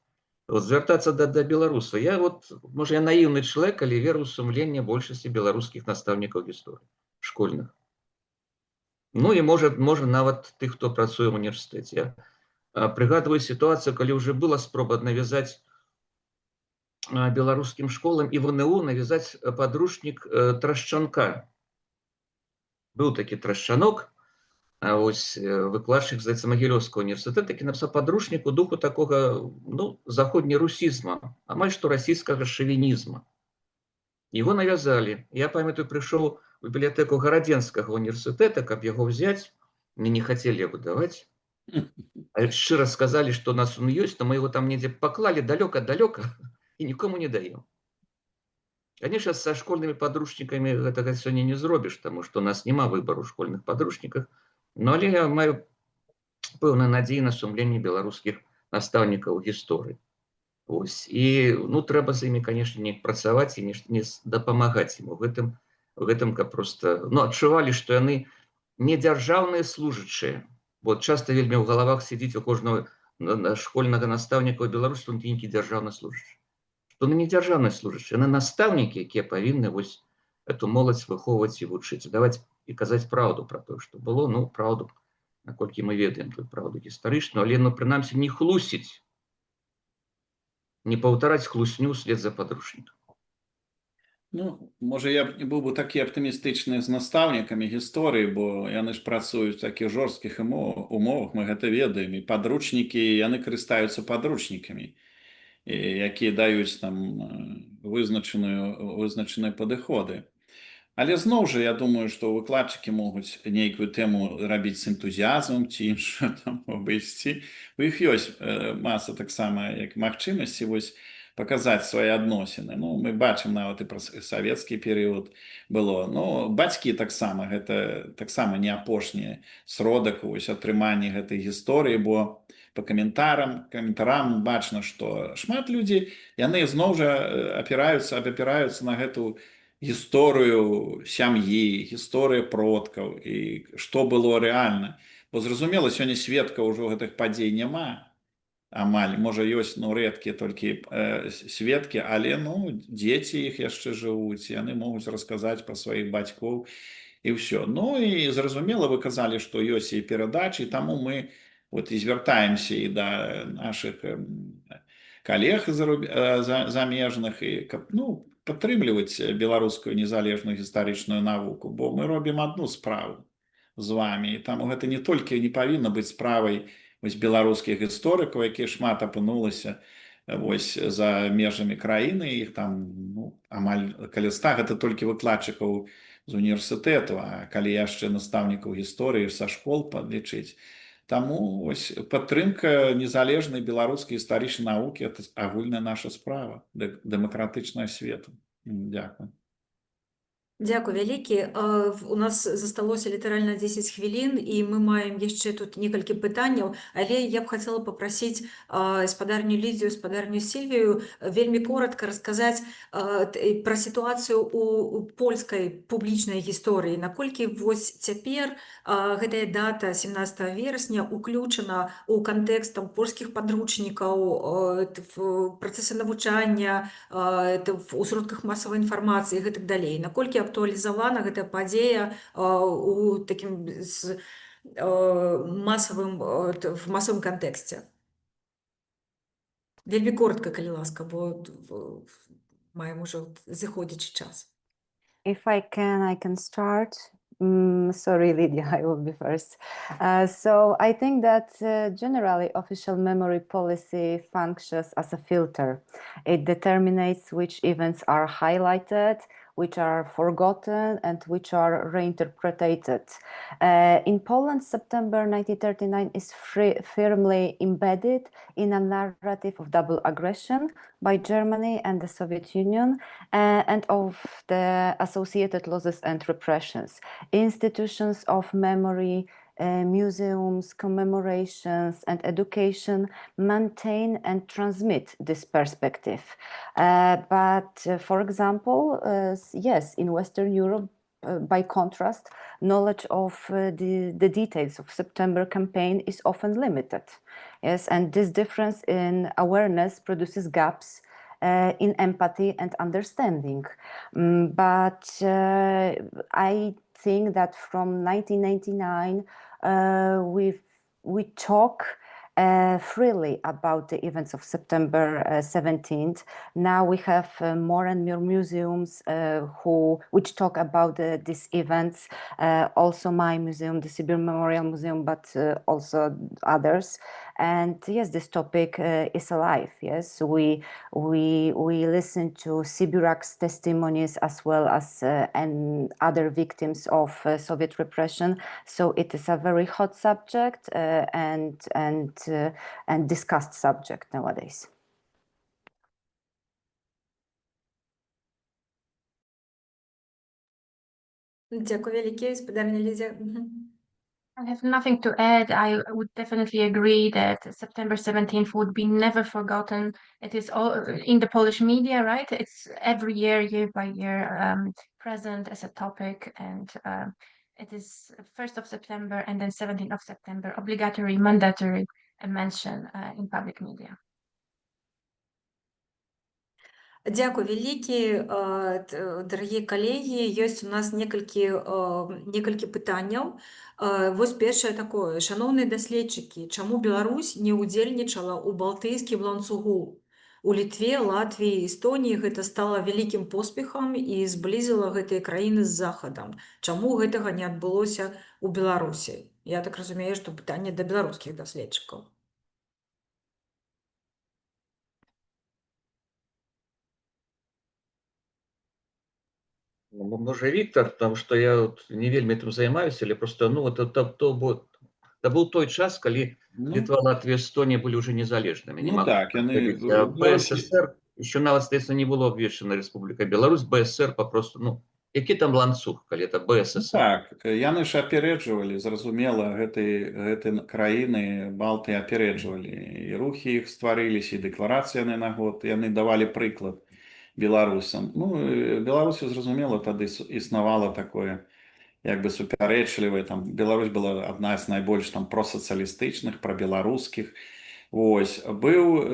Вот звяртацца да беларуса. Я вот, можа, я наіўны чалавек, але веру ў сумленне большасці беларускіх настаўнікаў гісторыі школьных. Ну і можа нават тых, хто працуе ў універсітэце. Я прыгадваю сітуацыю, калі ўжо была спроба навязаць беларускім школам і ВНУ навязаць падручнік Трашчанка. Быў такі Трашчанок, ось выкладчык, здаецца, Магілёўскага універсітэта, такі напісаў падручнік у духу такога, ну, заходнерусізма, амаль што расійскага шавінізма. Его навязалі. Я памятаю, прыйшоў у бібліятэку Гарадзенскага універсітэта, каб яго взяць, мне не хацелі яго даваць. А шчыра сказалі, што у нас он ёсць, но мы его там недзе паклалі далёка-далёка і нікому не даем. Конечно, со школьными подручниками гэтага сёння не зробіш, таму што у нас няма выбару ў школьных подручниках, но але я маю пэўную надзею на сумленне беларускіх настаўнікаў гісторыі. Ось. І ну, трэба з імі, конечно, неяк працаваць і не дапамагаць ім у гэтым, каб просто адчувалі, што яны не дзяржаўныя служачыя. Бо часта вельмі ў галавах сядзіць у кожнага школьнага настаўніка ў Беларусі, он нейкі дзяржаўны служачы. Што яны не дзяржаўныя служачыя, яны настаўнікі, якія павінны вось эту моладзь выхоўваць і вучыць, даваць і казаць праўду пра тое, што было, ну, праўду, наколькі мы ведаем тут праўду гістарычную, але, ну, прынамсі, не хлусіць, не паўтараць хлусню ўслед за падручнікам.
Ну, можа, я б не быў бы такі аптымістычны з настаўнікамі гісторыі, бо яны ж працуюць у такіх жорсткіх умовах, мы гэта ведаем, і падручнікі, яны карыстаюцца падручнікамі, якія даюць там вызначаныя падыходы. Але зноў жа, я думаю, што выкладчыкі могуць нейкую тэму рабіць з энтузіязмам ці іншую там абысці. У іх ёсць маса таксама як магчымасці вось паказаць свае адносіны. Ну, мы бачым нават і пра савецкі перыяд было. Ну, бацькі таксама, гэта таксама не апошні сродак вось атрымання гэтай гісторыі, бо па каментарам бачна, што шмат людзей, яны зноў жа абапіраюцца на гэту гісторыю сям'і, гісторыя продкаў і што было рэальна. Бо зразумела, сёння сведка ўжо гэтых падзей няма. Амаль, можа, ёсць, ну, рэдкія толькі сведкі, але, ну, дзеці іх яшчэ жывуць, яны могуць расказаць пра сваіх бацькоў і ўсё. Ну, і зразумела, вы казалі, што ёсць і перадачы, таму мы вот і звяртаемся і да нашых калег замежных, і каб, ну, падтрымліваць беларускую незалежную гістарычную навуку, бо мы робім адну справу з вамі, і таму гэта не толькі не павінна быць справай вось беларускіх гісторыкаў, якія шмат апынулася вось за межамі краіны, іх там, ну, амаль каля 100, гэта толькі выкладчыкаў з універсітэту, а калі яшчэ настаўнікаў гісторыі са школ падлічыць. Таму вось падтрымка незалежнай беларускай гістарычнай навукі — гэта агульная наша справа дэмакратычнага свету. Дякую.
Дякую вялікі. У нас засталося літаральна 10 хвілін, і мы маем яшчэ тут некалькі пытанняў, але я б хацела папрасіць спадарню Лідзію, спадарню Сільвію вельмі коротка расказаць пра сітуацыю у польскай публічнай гісторыі. Наколькі вось цяпер гэтая дата 17 верасня уключана ў кантэкст там польскіх падручнікаў, працэсы навучання, у сродках масавай інфармацыі і гэтак далей. Наколькі актуалізавана гэтая падзея у такім в масавым кантэксце? Вельмі коротка, калі ласка, бо маем ужо зыходзячы час.
If I can start. Sorry, Lydia, I will be first. So I think that generally official memory policy functions as a filter. It determines which events are highlighted, which are forgotten, and which are reinterpreted. In Poland, September 1939 is firmly embedded in a narrative of double aggression by Germany and the Soviet Union, and of the associated losses and repressions. Institutions of memory, museums, commemorations, and education maintain and transmit this perspective. But for example, yes, in Western Europe, by contrast, knowledge of the details of September campaign is often limited. Yes, and this difference in awareness produces gaps in empathy and understanding. But I think that from 1999, we talk freely about the events of September 17th. Now we have more and more museums which talk about these events. Also my museum, the Sibyr Memorial Museum, but also others. And yes, this topic is alive. Yes, we listen to Sibyrak's testimonies as well as and other victims of Soviet repression. So it is a very hot subject and discussed subject nowadays.
Дякую вялікі, спадарня Лідзя.
I have nothing to add. I would definitely agree that September 17th would be never forgotten. It is all in the Polish media, right? It's every year, year by year, present as a topic, and it is 1st of September and then 17th of September, obligatory, mandatory mention in public media.
Дякую вялікі, дарагія калегі. Ёсць у нас некалькі пытанняў. Вось першае такое. Шаноўныя даследчыкі, чаму Беларусь не ўдзельнічала ў балтыйскім ланцугу? У Літве, Латвіі, Эстоніі гэта стала вялікім поспехам і зблізіла гэтыя краіны з Захадам. Чаму гэтага не адбылося ў Беларусі? Я так разумею, што пытанне да беларускіх даследчыкаў.
Може, Віктор, тому що я от не вельми тим займаюся, але просто це був той час, коли Литва, Латвія, Естонія були вже незалежними.
Ну так,
БССР, ще навіть, здається, не було обвішена Республіка Білорусь, БССР попросту, який там ланцюг, коли це БССР?
Так, яны ж апярэджвалі, зразумела, гэты краіны Балты апярэджвалі, і рухі іх стварыліся, і дэкларацыі яны на год, яны давалі прыклад беларусам. Ну, Беларусі, зразумела, тады існавала такое, як бы супярэчлівае, там Беларусь была адна з найбольш там просацыялістычных, прабеларускіх. Вось, быў,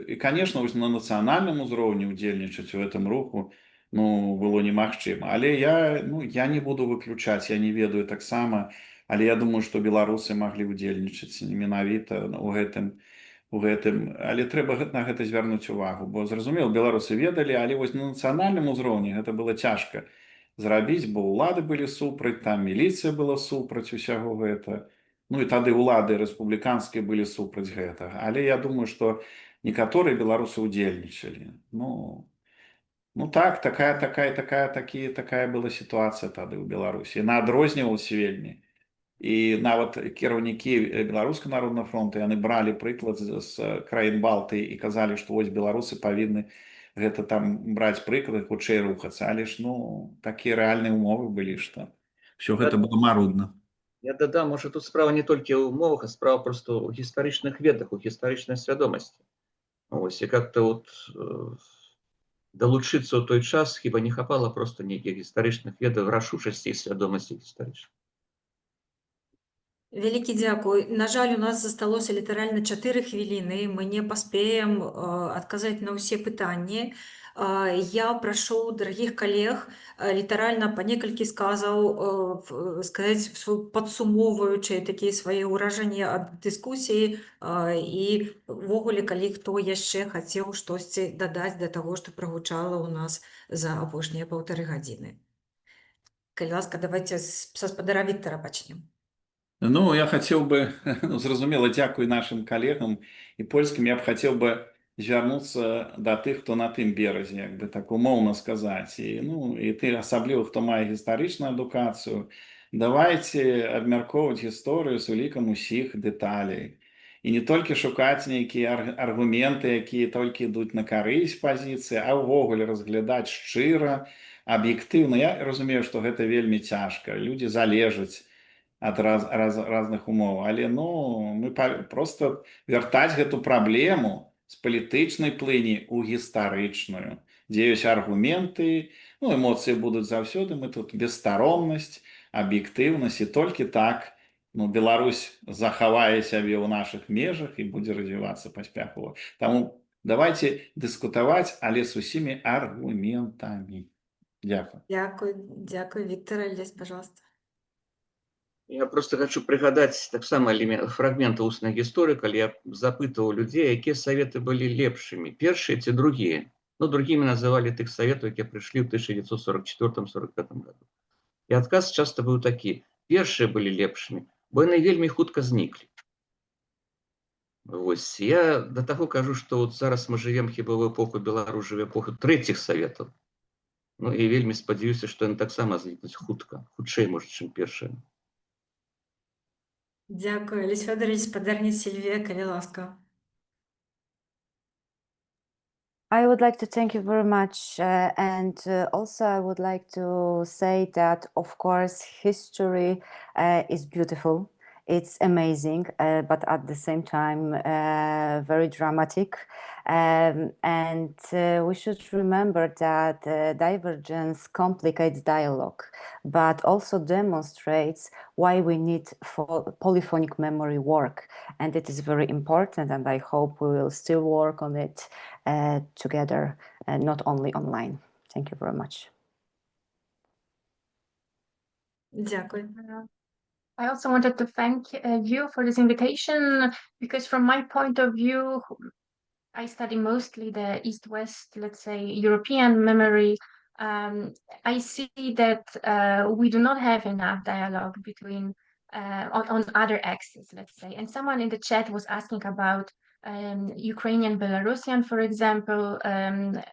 і, конечно, на нацыянальным узроўні ўдзельнічаць у гэтым руху, ну, было немагчыма. Але я не буду выключаць, я не ведаю таксама, але я думаю, што беларусы маглі ўдзельнічаць менавіта у гэтым, але трэба на гэта звярнуць увагу, бо, зразумела, беларусы ведалі, але вось на нацыянальным узроўні гэта было цяжка зрабіць, бо ўлады былі супраць, там міліцыя была супраць усяго гэта, ну і тады ўлады рэспубліканскія былі супраць гэтага. Але я думаю, што некаторыя беларусы ўдзельнічалі. Ну так, такая была сітуацыя тады ў Беларусі. Яна адрознівалася вельмі. І нават кіраўнікі Беларускага народнага фронту, яны бралі прыклад з краін Балтыі і казалі, што вось беларусы павінны гэта там браць прыклад, хутчэй рухацца, але ж ну такія рэальныя умовы былі, што ўсё гэта было марудна.
Я дадам, може, тут справа не тільки у умовах, а справа просто у історичних ведах, у історичній свідомості. Ось, і як-то от долучитися у той час, хіба не хапало просто ніяких історичних ведів, рашучості і свідомості історичної.
Вялікі дзякуй. На жаль, у нас засталося літаральна 4 хвіліны. Мы не паспеем адказаць на ўсе пытанні. Я прашу дарагіх калег літаральна па некалькі сказаў сказаць падсумоўваючы такія свае ўражанні ад дыскусіі і ўвогуле, калі хто яшчэ хацеў штосьці дадаць да таго, што прагучала ў нас за апошнія 1,5 гадзіны. Калі ласка, давайце са спадара Віктара пачнем.
Ну, я хацеў бы, ну, зразумела, дзякуй нашым калегам і польскім, я б хацеў бы звярнуцца да тых, хто на тым беразе, як бы так умоўна сказаць. І, ну, і ты, асабліва, хто мае гістарычную адукацыю, давайце абмяркоўваць гісторыю з улікам усіх дэталей. І не толькі шукаць нейкія аргументы, якія толькі ідуць на карысць пазіцыі, а ўвогуле разглядаць шчыра, аб'ектыўна. Я разумею, што гэта вельмі цяжка. Людзі залежаць ад разных умоў. Але ну, мы просто вяртаць гэту праблему з палітычнай плыні ў гістарычную, дзе ёсць аргументы, ну, эмоцыі будуць заўсёды, мы тут бесстароннасць, аб'ектыўнасць, і толькі так ну, Беларусь захавае сябе ў нашых межах і будзе развівацца паспяхова. Таму давайце дыскутаваць, але з усімі аргументамі. Дзякуй.
Дзякуй, Віктор, Лесь, пожалуйста.
Я просто хочу прыгадаць таксама фрагменты устнай гісторыі, калі я запытваў людзей, якія саветы былі лепшымі, першыя ці другія. Ну, другімі называлі тых саветаў, якія прыйшлі ў 1944-45 году. І адказ часта быў такі: першыя былі лепшымі, бо яны вельмі хутка зніклі. Вось, я да таго кажу, што от зараз мы жывем хіба ў эпоху, Беларусь жыве эпоху трэціх саветаў. Ну, і вельмі спадзяюся, што яны таксама знікнуць хутка, хутчэй, можа, чым першыя.
Дзякуй. Олесь Фёдорович, спадарня Сільвія, калі ласка.
I would like to thank you very much, and also I would like to say that, of course, history is beautiful. It's amazing, but at the same time, very dramatic. And we should remember that divergence complicates dialogue, but also demonstrates why we need polyphonic memory work. And it is very important, and I hope we will still work on it together, not only online. Thank you very much.
Дякую.
I also wanted to thank you for this invitation, because from my point of view, I study mostly the East-West, let's say, European memory. I see that we do not have enough dialogue between on other axes, let's say. And someone in the chat was asking about Ukrainian, Belarusian, for example,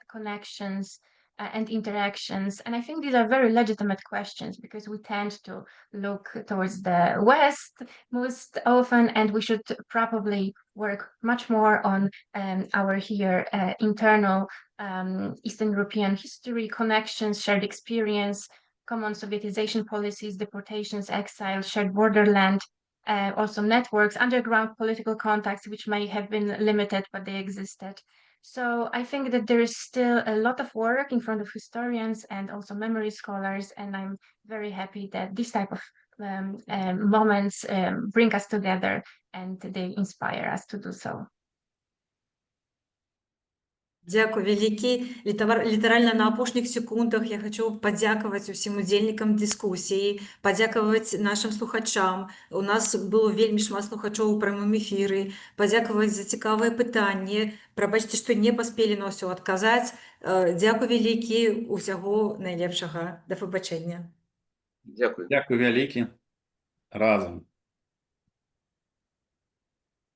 connections and interactions. And I think these are very legitimate questions, because we tend to look towards the West most often, and we should probably work much more on our here internal Eastern European history, connections, shared experience, common Sovietization policies, deportations, exile, shared borderland, also networks, underground political contacts, which may have been limited, but they existed. So I think that there is still a lot of work in front of historians and also memory scholars, and I'm very happy that this type of moments bring us together and they inspire us to do so.
Дзякуй вялікі. Літаральна на апошніх секундах я хочу падзякаваць усім удзельнікам дыскусіі, падзякаваць нашым слухачам. У нас было вельмі шмат слухачоў у прамым эфіры, падзякаваць за цікавыя пытанні. Прабачце, што не паспелі на ўсё адказаць. Дзякуй вялікі, усяго найлепшага. Да пабачэння.
Дзякуй.
Дзякуй вялікі. Разам.